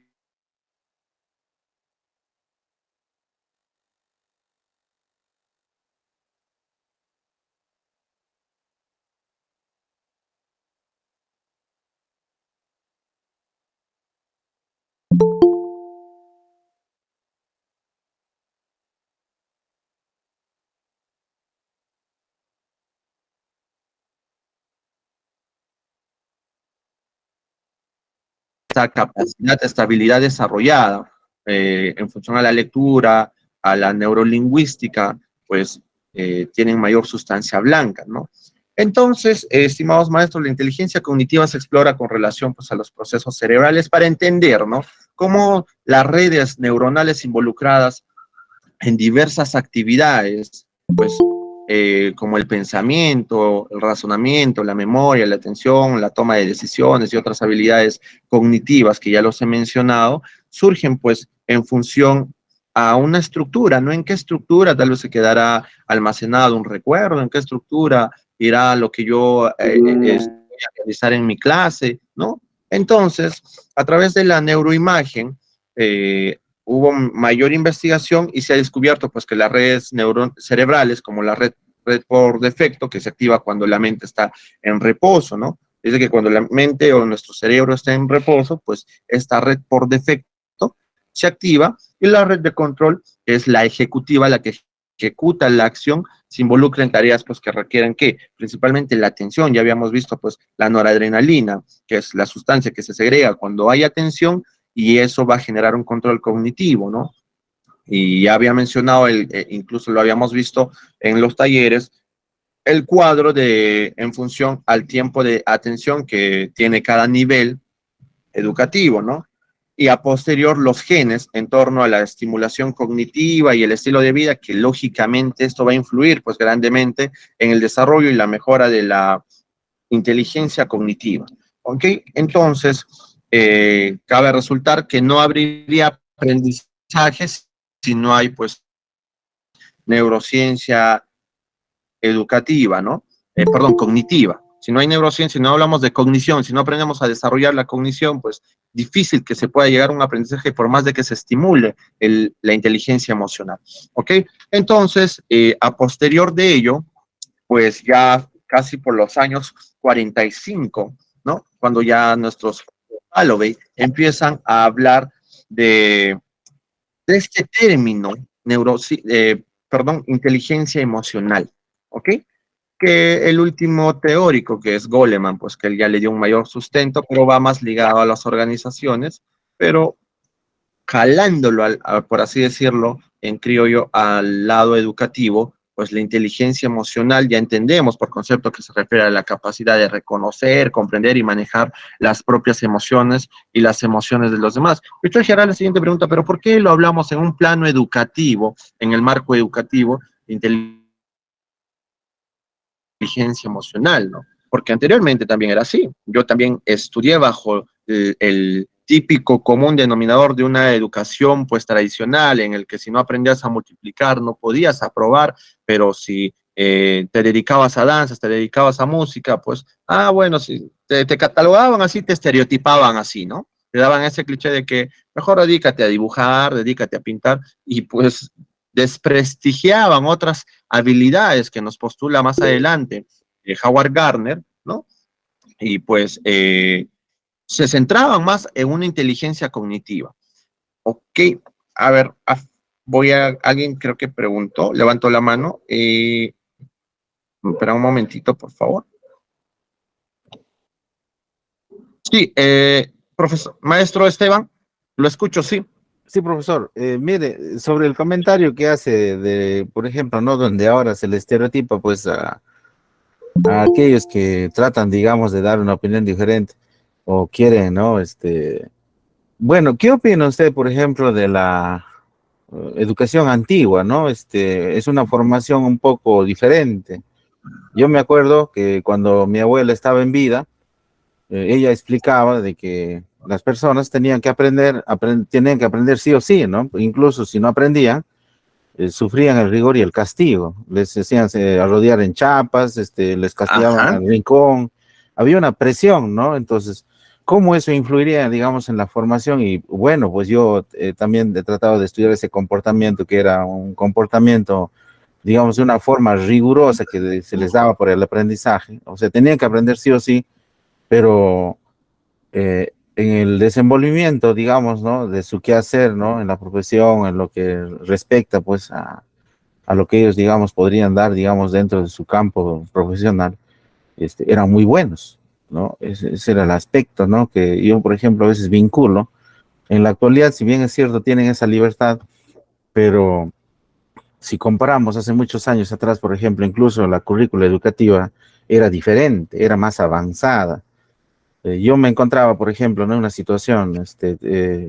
esta capacidad, estabilidad desarrollada en función a la lectura, a la neurolingüística, pues tienen mayor sustancia blanca, ¿no? Entonces, estimados maestros, la inteligencia cognitiva se explora con relación pues, a los procesos cerebrales para entender, ¿no? Cómo las redes neuronales involucradas en diversas actividades, pues como el pensamiento, el razonamiento, la memoria, la atención, la toma de decisiones y otras habilidades cognitivas que ya los he mencionado, surgen pues en función a una estructura, ¿no? ¿En qué estructura tal vez se quedará almacenado un recuerdo? ¿En qué estructura irá lo que yo voy a realizar en mi clase? ¿No? Entonces, a través de la neuroimagen, hubo mayor investigación y se ha descubierto pues que las redes cerebrales, como la red por defecto, que se activa cuando la mente está en reposo, ¿no? Es de que cuando la mente o nuestro cerebro está en reposo, pues esta red por defecto se activa y la red de control, que es la ejecutiva, la que ejecuta la acción, se involucra en tareas pues que requieren que principalmente la atención. Ya habíamos visto pues la noradrenalina, que es la sustancia que se segrega cuando hay atención, y eso va a generar un control cognitivo, ¿no? Y ya había mencionado, incluso lo habíamos visto en los talleres, el cuadro en función al tiempo de atención que tiene cada nivel educativo, ¿no? Y a posterior los genes en torno a la estimulación cognitiva y el estilo de vida, que lógicamente esto va a influir pues grandemente en el desarrollo y la mejora de la inteligencia cognitiva, ¿ok? Entonces, cabe resultar que no habría aprendizajes si no hay pues neurociencia educativa, ¿no? Perdón, cognitiva. Si no hay neurociencia, si no hablamos de cognición, si no aprendemos a desarrollar la cognición, pues difícil que se pueda llegar a un aprendizaje por más de que se estimule la inteligencia emocional, ¿ok? Entonces, a posterior de ello, pues ya casi por los años 45, ¿no? Cuando ya nuestros Holloway empiezan a hablar de este término, inteligencia emocional, ¿ok? que el último teórico, que es Goleman, pues que él ya le dio un mayor sustento, pero va más ligado a las organizaciones, pero jalándolo, por así decirlo, en criollo, al lado educativo, pues la inteligencia emocional ya entendemos por concepto que se refiere a la capacidad de reconocer, comprender y manejar las propias emociones y las emociones de los demás. Yo traje la siguiente pregunta, pero ¿por qué lo hablamos en un plano educativo, en el marco educativo, inteligencia emocional, ¿no? Porque anteriormente también era así. Yo también estudié bajo el típico común denominador de una educación pues tradicional, en el que si no aprendías a multiplicar no podías aprobar, pero si te dedicabas a danzas, te dedicabas a música, pues, bueno, si te catalogaban así, te estereotipaban así, ¿no? Te daban ese cliché de que mejor dedícate a dibujar, dedícate a pintar, y pues desprestigiaban otras habilidades que nos postula más adelante Howard Gardner, ¿no? Y pues se centraban más en una inteligencia cognitiva. Ok, a ver, alguien creo que preguntó, levantó la mano. Espera un momentito, por favor. Sí, profesor, maestro Esteban, lo escucho, sí. Sí, profesor. Mire, sobre el comentario que hace de, por ejemplo, ¿no? Donde ahora se le estereotipa, pues, a aquellos que tratan, digamos, de dar una opinión diferente o quieren, ¿no? Bueno, ¿qué opina usted, por ejemplo, de la educación antigua, ¿no? Es una formación un poco diferente. Yo me acuerdo que cuando mi abuela estaba en vida, ella explicaba de que las personas tenían que tenían que aprender sí o sí, ¿no? Incluso si no aprendían, sufrían el rigor y el castigo. Les hacían rodear en chapas, les castigaban Ajá. al rincón. Había una presión, ¿no? Entonces, ¿cómo eso influiría, digamos, en la formación? Y bueno, pues yo también he tratado de estudiar ese comportamiento, que era un comportamiento, digamos, de una forma rigurosa que se les daba por el aprendizaje. O sea, tenían que aprender sí o sí, pero en el desenvolvimiento, digamos, ¿no? De su quehacer, ¿no? En la profesión, en lo que respecta, pues, a lo que ellos, digamos, podrían dar, digamos, dentro de su campo profesional, eran muy buenos, ¿no? Ese era el aspecto, ¿no? Que yo, por ejemplo, a veces vinculo. En la actualidad, si bien es cierto, tienen esa libertad, pero si comparamos hace muchos años atrás, por ejemplo, incluso la currícula educativa era diferente, era más avanzada. Yo me encontraba, por ejemplo, en una situación,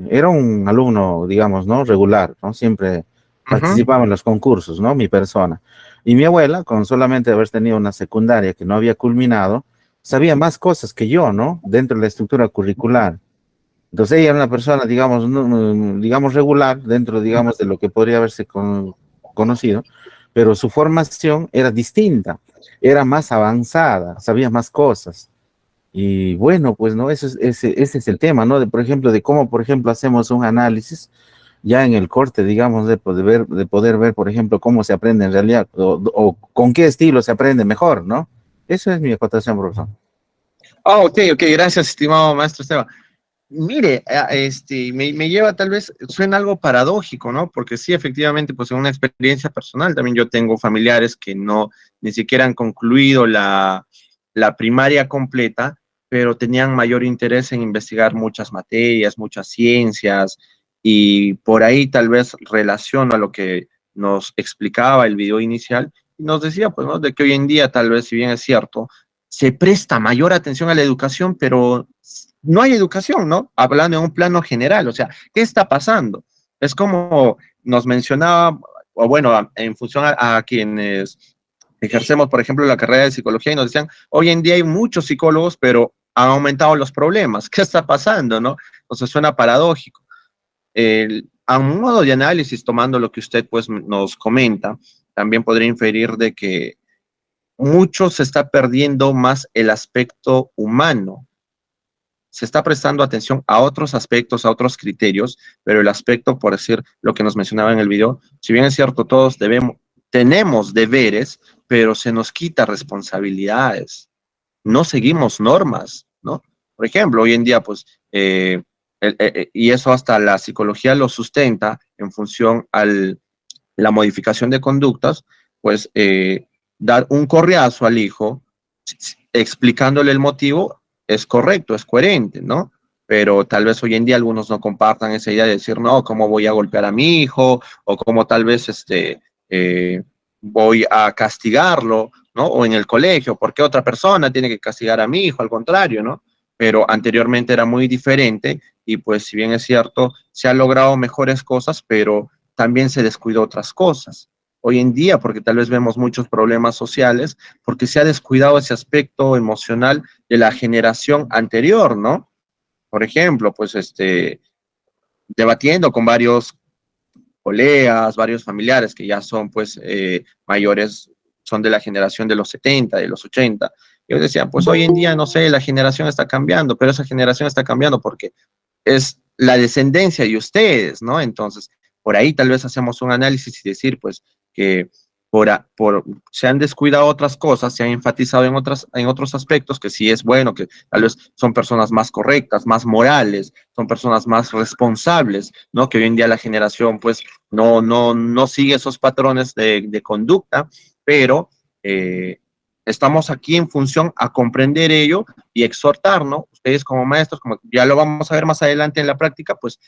era un alumno, digamos, ¿no? Regular, ¿no? Siempre participaba en los concursos, ¿no? Mi persona. Y mi abuela, con solamente haber tenido una secundaria que no había culminado, sabía más cosas que yo, ¿no? Dentro de la estructura curricular. Entonces ella era una persona, digamos, digamos regular, dentro, digamos, de lo que podría haberse conocido, pero su formación era distinta, era más avanzada, sabía más cosas. Y bueno, pues no, ese es el tema, ¿no? Por ejemplo, de cómo, por ejemplo, hacemos un análisis ya en el corte, digamos, de poder ver, por ejemplo, cómo se aprende en realidad o con qué estilo se aprende mejor, ¿no? Eso es mi acotación, profesor. Ok, gracias, estimado maestro Esteban. Mire, me lleva tal vez, suena algo paradójico, ¿no? Porque sí, efectivamente, pues en una experiencia personal, también yo tengo familiares que no, ni siquiera han concluido la primaria completa, pero tenían mayor interés en investigar muchas materias, muchas ciencias, y por ahí tal vez relaciono a lo que nos explicaba el video inicial, y nos decía, pues, ¿no? De que hoy en día, tal vez, si bien es cierto, se presta mayor atención a la educación, pero no hay educación, ¿no? Hablando en un plano general, o sea, ¿qué está pasando? Es como nos mencionaba, o bueno, en función a quienes ejercemos, por ejemplo, la carrera de psicología y nos decían, hoy en día hay muchos psicólogos, pero han aumentado los problemas. ¿Qué está pasando, no? Entonces suena paradójico. A un modo de análisis, tomando lo que usted pues nos comenta, también podría inferir de que mucho se está perdiendo más el aspecto humano. Se está prestando atención a otros aspectos, a otros criterios, pero el aspecto, por decir lo que nos mencionaba en el video, si bien es cierto, todos tenemos deberes, pero se nos quita responsabilidades. No seguimos normas, ¿no? Por ejemplo, hoy en día, pues, y eso hasta la psicología lo sustenta en función a la modificación de conductas, pues dar un correazo al hijo explicándole el motivo es correcto, es coherente, ¿no? Pero tal vez hoy en día algunos no compartan esa idea de decir, no, ¿cómo voy a golpear a mi hijo? O cómo tal vez voy a castigarlo, ¿no? O en el colegio, ¿por qué otra persona tiene que castigar a mi hijo? Al contrario, ¿no? Pero anteriormente era muy diferente y pues si bien es cierto, se han logrado mejores cosas, pero también se descuidó otras cosas. Hoy en día, porque tal vez vemos muchos problemas sociales, porque se ha descuidado ese aspecto emocional de la generación anterior, ¿no? Por ejemplo, pues debatiendo con varios colegas, varios familiares que ya son pues mayores, son de la generación de los 70, de los 80. Ellos decían, pues hoy en día, no sé, la generación está cambiando, pero esa generación está cambiando porque es la descendencia de ustedes, ¿no? Entonces, por ahí tal vez hacemos un análisis y decir, pues, que se han descuidado otras cosas, se han enfatizado en otros aspectos que sí es bueno, que tal vez son personas más correctas, más morales, son personas más responsables, ¿no? Que hoy en día la generación, pues, no sigue esos patrones de conducta, pero estamos aquí en función a comprender ello y exhortar, ¿no? Ustedes como maestros, como ya lo vamos a ver más adelante en la práctica, pues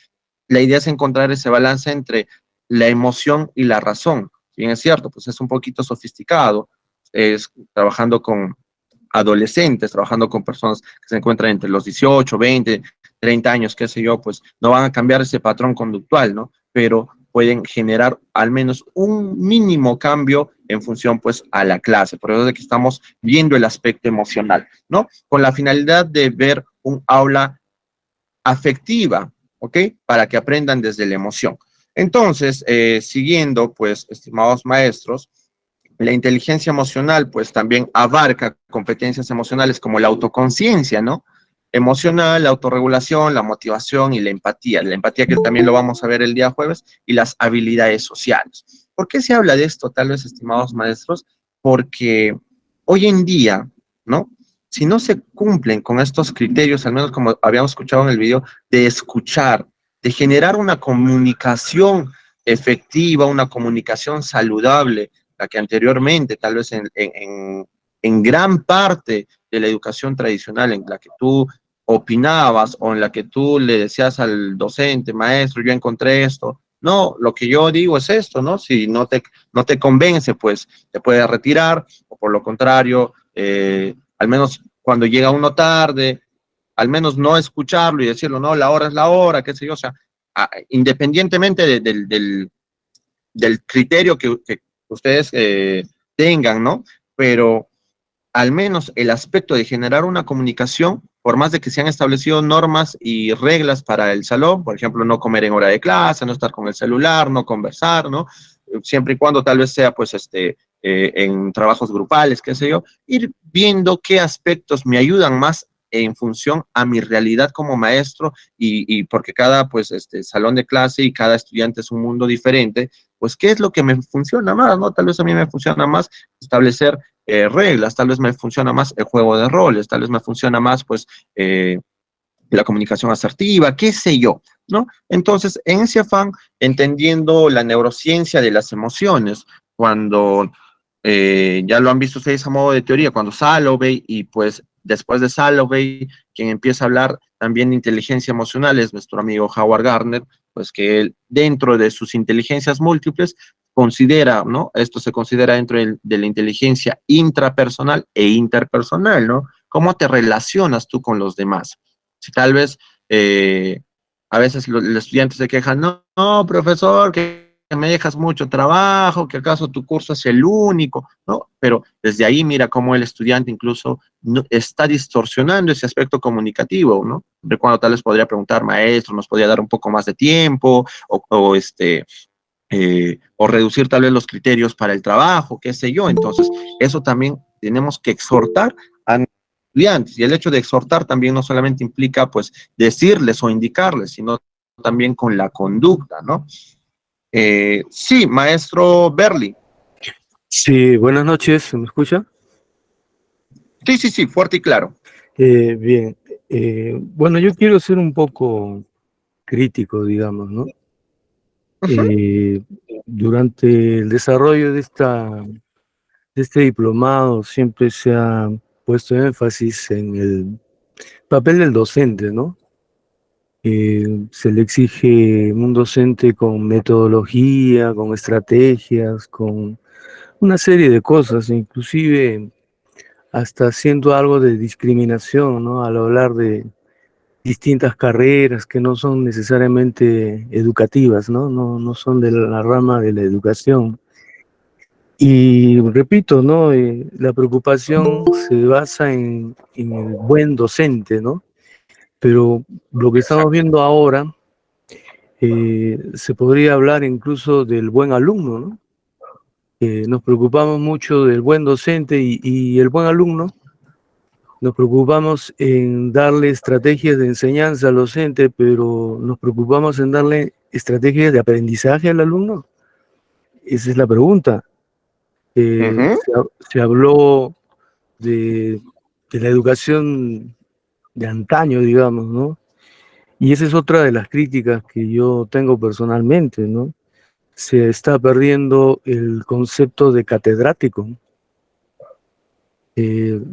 la idea es encontrar ese balance entre la emoción y la razón. Si bien es cierto, pues es un poquito sofisticado, es trabajando con adolescentes, trabajando con personas que se encuentran entre los 18, 20, 30 años, qué sé yo, pues no van a cambiar ese patrón conductual, ¿no? Pero pueden generar al menos un mínimo cambio en función, pues, a la clase. Por eso es de que estamos viendo el aspecto emocional, ¿no? Con la finalidad de ver un aula afectiva, ¿ok? Para que aprendan desde la emoción. Entonces, siguiendo, pues, estimados maestros, la inteligencia emocional, pues, también abarca competencias emocionales como la autoconciencia, ¿no? Emocional, la autorregulación, la motivación y la empatía. La empatía que también lo vamos a ver el día jueves y las habilidades sociales. ¿Por qué se habla de esto, tal vez, estimados maestros? Porque hoy en día, ¿no? Si no se cumplen con estos criterios, al menos como habíamos escuchado en el video, de escuchar, de generar una comunicación efectiva, una comunicación saludable, la que anteriormente, tal vez en gran parte de la educación tradicional, en la que tú opinabas o en la que tú le decías al docente, maestro, yo encontré esto. No, lo que yo digo es esto, ¿no? Si no te convence, pues te puedes retirar, o por lo contrario, al menos cuando llega uno tarde, al menos no escucharlo y decirlo, no, la hora es la hora, qué sé yo, o sea, independientemente del criterio que ustedes tengan, ¿no? Pero al menos el aspecto de generar una comunicación, por más de que se han establecido normas y reglas para el salón, por ejemplo, no comer en hora de clase, no estar con el celular, no conversar, ¿no? Siempre y cuando tal vez sea, pues, en trabajos grupales, qué sé yo, ir viendo qué aspectos me ayudan más en función a mi realidad como maestro y porque cada, pues, salón de clase y cada estudiante es un mundo diferente, pues, ¿qué es lo que me funciona más, no? Tal vez a mí me funciona más establecer reglas, tal vez me funciona más el juego de roles, tal vez me funciona más, pues, la comunicación asertiva, qué sé yo, ¿no? Entonces, en ese afán, entendiendo la neurociencia de las emociones, cuando ya lo han visto ustedes a modo de teoría, cuando Salovey y pues después de Salovey, quien empieza a hablar también de inteligencia emocional es nuestro amigo Howard Gardner, pues que él, dentro de sus inteligencias múltiples, considera, ¿no? Esto se considera dentro de la inteligencia intrapersonal e interpersonal, ¿no? ¿Cómo te relacionas tú con los demás? Si tal vez a veces los estudiantes se quejan, no, no, profesor, que me dejas mucho trabajo, que acaso tu curso es el único, ¿no? Pero desde ahí mira cómo el estudiante incluso no, está distorsionando ese aspecto comunicativo, ¿no? De cuando tal vez podría preguntar, maestro, nos podría dar un poco más de tiempo, o reducir tal vez los criterios para el trabajo, qué sé yo. Entonces, eso también tenemos que exhortar a estudiantes. Y el hecho de exhortar también no solamente implica, pues, decirles o indicarles, sino también con la conducta, ¿no? Sí, maestro Berli. Sí, buenas noches, ¿me escucha? Sí, sí, sí, fuerte y claro. Bien, bueno, yo quiero ser un poco crítico, digamos, ¿no? Uh-huh. Durante el desarrollo de de este diplomado siempre se ha puesto énfasis en el papel del docente, ¿no? Se le exige un docente con metodología, con estrategias, con una serie de cosas, inclusive hasta haciendo algo de discriminación, ¿no? Al hablar de distintas carreras que no son necesariamente educativas, ¿no? No son de la rama de la educación. Y repito, ¿no? La preocupación se basa en el buen docente, ¿no? Pero lo que estamos viendo ahora, se podría hablar incluso del buen alumno, ¿no? Nos preocupamos mucho del buen docente y el buen alumno. Nos preocupamos en darle estrategias de enseñanza al docente, pero nos preocupamos en darle estrategias de aprendizaje al alumno. Esa es la pregunta. Se habló de la educación de antaño, digamos, ¿no? Y esa es otra de las críticas que yo tengo personalmente, ¿no? Se está perdiendo el concepto de catedrático.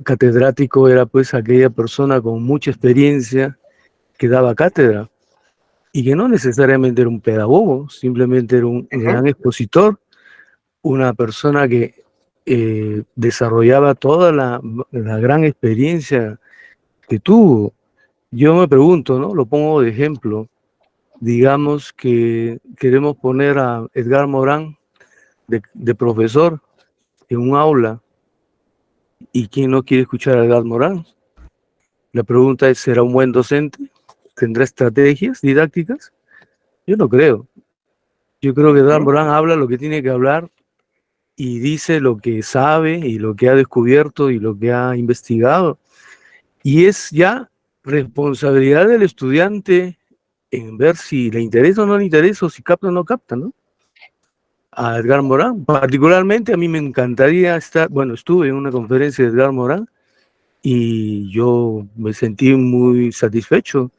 Catedrático era pues aquella persona con mucha experiencia que daba cátedra y que no necesariamente era un pedagogo, simplemente era un gran expositor, una persona que desarrollaba toda la gran experiencia que tuvo. Yo me pregunto, ¿no? Lo pongo de ejemplo. Digamos que queremos poner a Edgar Morán de profesor en un aula. ¿Y quién no quiere escuchar a Edgar Morán? La pregunta es, ¿será un buen docente? ¿Tendrá estrategias didácticas? Yo no creo. Yo creo que Edgar Morán habla lo que tiene que hablar y dice lo que sabe y lo que ha descubierto y lo que ha investigado. Y es ya responsabilidad del estudiante en ver si le interesa o no le interesa, o si capta o no capta, ¿no? A Edgar Morán, particularmente a mí me encantaría estar, bueno, estuve en una conferencia de Edgar Morán y yo me sentí muy satisfecho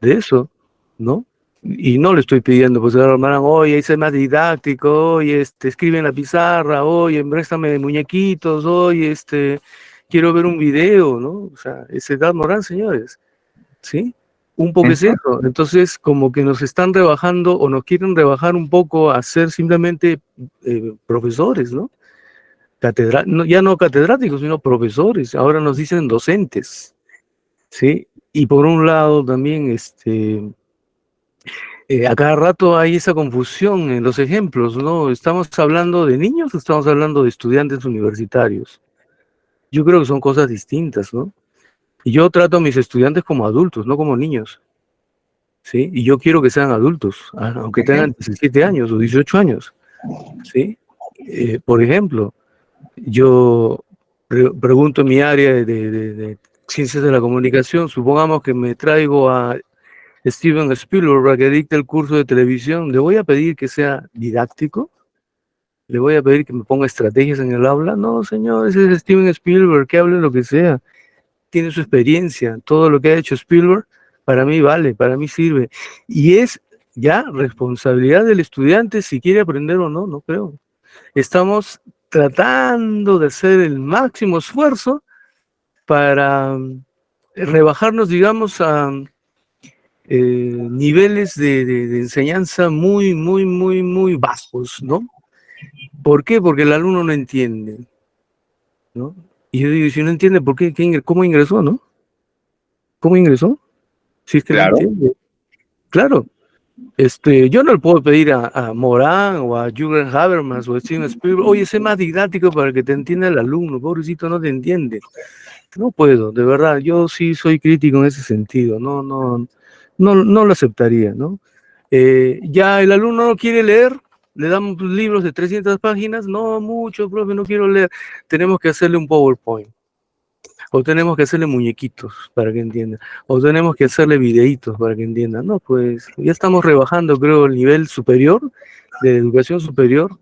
de eso, ¿no? Y no le estoy pidiendo, pues, Edgar Morán, oye, sé más didáctico, oye, escribe en la pizarra, oye, préstame muñequitos, oye, quiero ver un video, ¿no? O sea, es Edgar Morán, señores, ¿sí? Un poco es eso. Entonces, como que nos están rebajando o nos quieren rebajar un poco a ser simplemente profesores, ¿no? Ya no catedráticos, sino profesores. Ahora nos dicen docentes, ¿sí? Y por un lado también, a cada rato hay esa confusión en los ejemplos, ¿no? ¿Estamos hablando de niños o estamos hablando de estudiantes universitarios? Yo creo que son cosas distintas, ¿no? Y yo trato a mis estudiantes como adultos, no como niños, ¿sí? Y yo quiero que sean adultos, aunque tengan 17 años o 18 años, ¿sí? Por ejemplo, yo pregunto en mi área de ciencias de la comunicación, supongamos que me traigo a Steven Spielberg para que dicte el curso de televisión, ¿le voy a pedir que sea didáctico? ¿Le voy a pedir que me ponga estrategias en el aula? No, señor, ese es Steven Spielberg, que hable lo que sea. Tiene su experiencia, todo lo que ha hecho Spielberg, para mí vale, para mí sirve. Y es ya responsabilidad del estudiante si quiere aprender o no, no creo. Estamos tratando de hacer el máximo esfuerzo para rebajarnos, digamos, a niveles de enseñanza muy, muy, muy, muy bajos, ¿no? ¿Por qué? Porque el alumno no entiende, ¿no? Y yo digo, si no entiende, ¿por qué? ¿Cómo ingresó, no? ¿Cómo ingresó? Si es que no entiende. Claro. Yo no le puedo pedir a Morán o a Jürgen Habermas o a Steven Spielberg, oye, sé más didáctico para que te entienda el alumno, pobrecito, no te entiende. No puedo, de verdad, yo sí soy crítico en ese sentido, no lo aceptaría, ¿no? Ya el alumno no quiere leer, le damos libros de 300 páginas, no mucho, profe, no quiero leer, tenemos que hacerle un PowerPoint. O tenemos que hacerle muñequitos para que entienda. O tenemos que hacerle videitos para que entienda. No, pues ya estamos rebajando, creo, el nivel superior, de educación superior,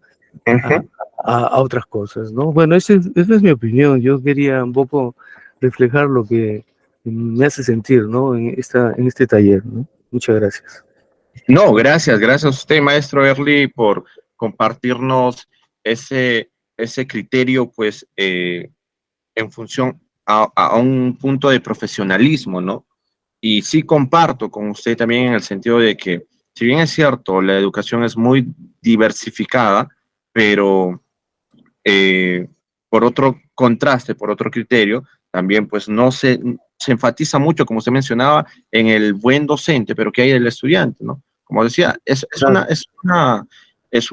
a otras cosas, ¿no? Bueno, esa es mi opinión. Yo quería un poco reflejar lo que me hace sentir, ¿no? En este taller, ¿no? Muchas gracias. No, gracias a usted, maestro Early, por compartirnos ese ese criterio, pues, en función a un punto de profesionalismo, ¿no? Y sí comparto con usted también en el sentido de que, si bien es cierto, la educación es muy diversificada, pero por otro contraste, por otro criterio, también pues no se enfatiza mucho, como usted mencionaba, en el buen docente, pero ¿qué hay del estudiante, no? Como decía, es una, es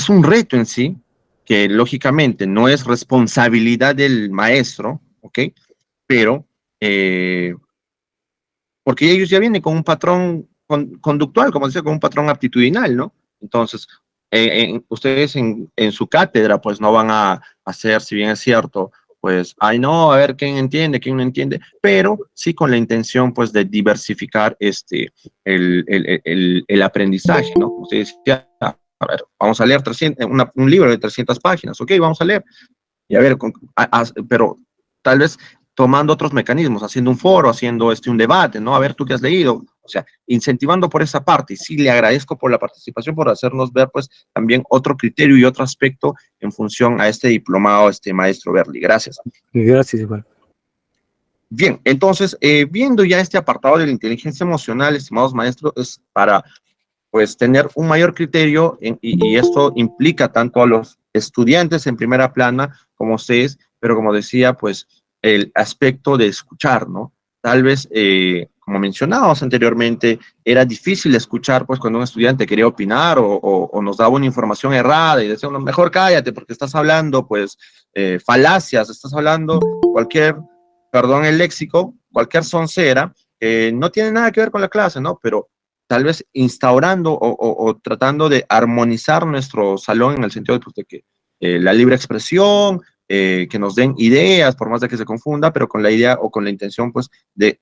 un reto en sí, que lógicamente no es responsabilidad del maestro, ¿ok? Pero, porque ellos ya vienen con un patrón conductual, como decía, con un patrón aptitudinal, ¿no? Entonces, ustedes en su cátedra, pues no van a hacer, si bien es cierto, pues, ay, no, a ver quién entiende, quién no entiende, pero sí con la intención, pues, de diversificar el aprendizaje, ¿no? Ustedes decía, a ver, vamos a leer un libro de 300 páginas, ok, vamos a leer, y a ver, pero tal vez tomando otros mecanismos, haciendo un foro, haciendo un debate, ¿no? A ver, tú qué has leído, o sea, incentivando por esa parte. Y sí, le agradezco por la participación, por hacernos ver, pues, también otro criterio y otro aspecto en función a este diplomado, maestro Berli. Gracias. Gracias, igual. Bien, entonces, viendo ya este apartado de la inteligencia emocional, estimados maestros, es para, pues, tener un mayor criterio y esto implica tanto a los estudiantes en primera plana como ustedes, pero como decía, pues, el aspecto de escuchar, ¿no? Tal vez, como mencionábamos anteriormente, era difícil escuchar, pues, cuando un estudiante quería opinar o nos daba una información errada y decía, no, mejor cállate porque estás hablando, pues, falacias, estás hablando cualquier, perdón el léxico, cualquier soncera, no tiene nada que ver con la clase, ¿no? Pero tal vez instaurando o tratando de armonizar nuestro salón en el sentido de, pues, de que la libre expresión, que nos den ideas, por más de que se confunda, pero con la idea o con la intención, pues, de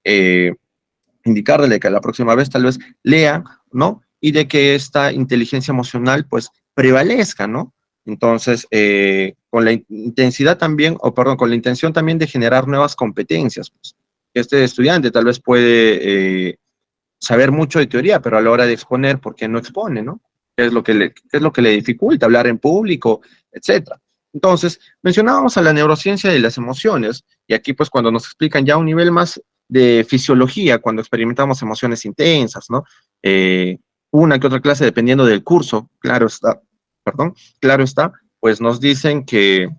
indicarle que la próxima vez tal vez lean, ¿no? Y de que esta inteligencia emocional, pues, prevalezca, ¿no? Entonces, con la intensidad también, o perdón, con la intención también de generar nuevas competencias, pues. Este estudiante tal vez puede saber mucho de teoría, pero a la hora de exponer, ¿por qué no expone, no? ¿Qué es lo que le dificulta hablar en público, etcétera? Entonces, mencionábamos a la neurociencia de las emociones, y aquí pues cuando nos explican ya un nivel más de fisiología, cuando experimentamos emociones intensas, ¿no? Una que otra clase dependiendo del curso, claro está, pues nos dicen que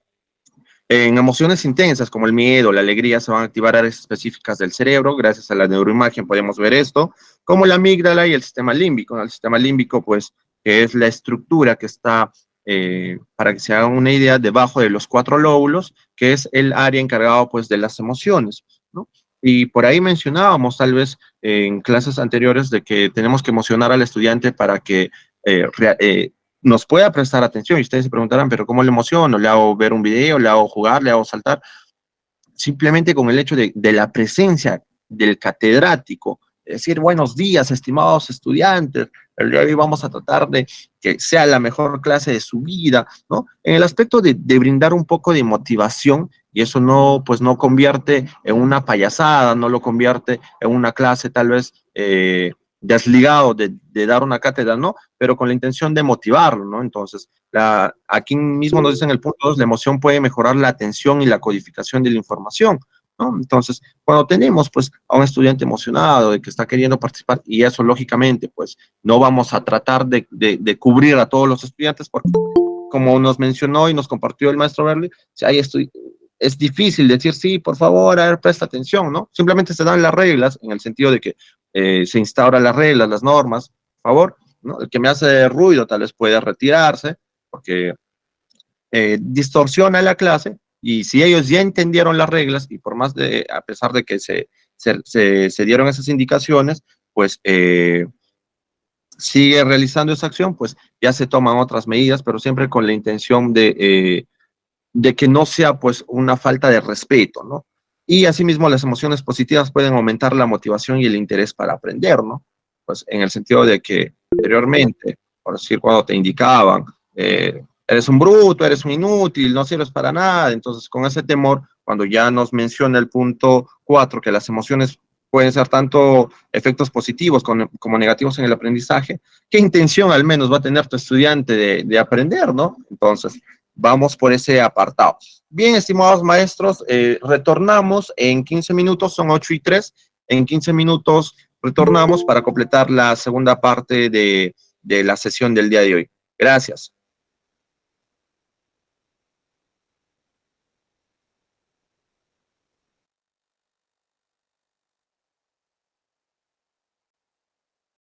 en emociones intensas como el miedo, la alegría, se van a activar áreas específicas del cerebro. Gracias a la neuroimagen podemos ver esto, como la amígdala y el sistema límbico, ¿no? El sistema límbico, pues, que es la estructura que está, para que se hagan una idea, debajo de los 4 lóbulos, que es el área encargado, pues, de las emociones, ¿no? Y por ahí mencionábamos, tal vez, en clases anteriores, de que tenemos que emocionar al estudiante para que nos pueda prestar atención. Y ustedes se preguntarán, pero ¿cómo le emociono? ¿Le hago ver un video? ¿Le hago jugar? ¿Le hago saltar? Simplemente con el hecho de la presencia del catedrático, decir buenos días, estimados estudiantes, el día de hoy vamos a tratar de que sea la mejor clase de su vida, ¿no? En el aspecto de brindar un poco de motivación, y eso no, pues no convierte en una payasada, no lo convierte en una clase tal vez desligado de dar una cátedra, ¿no? Pero con la intención de motivarlo, ¿no? Entonces, aquí mismo nos dicen en el punto 2, la emoción puede mejorar la atención y la codificación de la información, ¿no? Entonces, cuando tenemos, pues, a un estudiante emocionado de que está queriendo participar, y eso, lógicamente, pues, no vamos a tratar de cubrir a todos los estudiantes, porque, como nos mencionó y nos compartió el maestro Berli, si hay es difícil decir, sí, por favor, a ver, presta atención, ¿no? Simplemente se dan las reglas, en el sentido de que se instauran las reglas, las normas, por favor, ¿no? El que me hace ruido tal vez puede retirarse, porque distorsiona la clase, y si ellos ya entendieron las reglas, y por más a pesar de que se dieron esas indicaciones, pues sigue realizando esa acción, pues ya se toman otras medidas, pero siempre con la intención de que no sea, pues, una falta de respeto, ¿no? Y asimismo las emociones positivas pueden aumentar la motivación y el interés para aprender, ¿no? Pues en el sentido de que anteriormente, por decir, cuando te indicaban, eres un bruto, eres un inútil, no sirves para nada, entonces con ese temor, cuando ya nos menciona el punto 4, que las emociones pueden ser tanto efectos positivos como negativos en el aprendizaje. ¿Qué intención al menos va a tener tu estudiante de aprender, no? Entonces, vamos por ese apartado. Bien, estimados maestros, retornamos en 15 minutos, son 8:03. En 15 minutos retornamos para completar la segunda parte de la sesión del día de hoy. Gracias.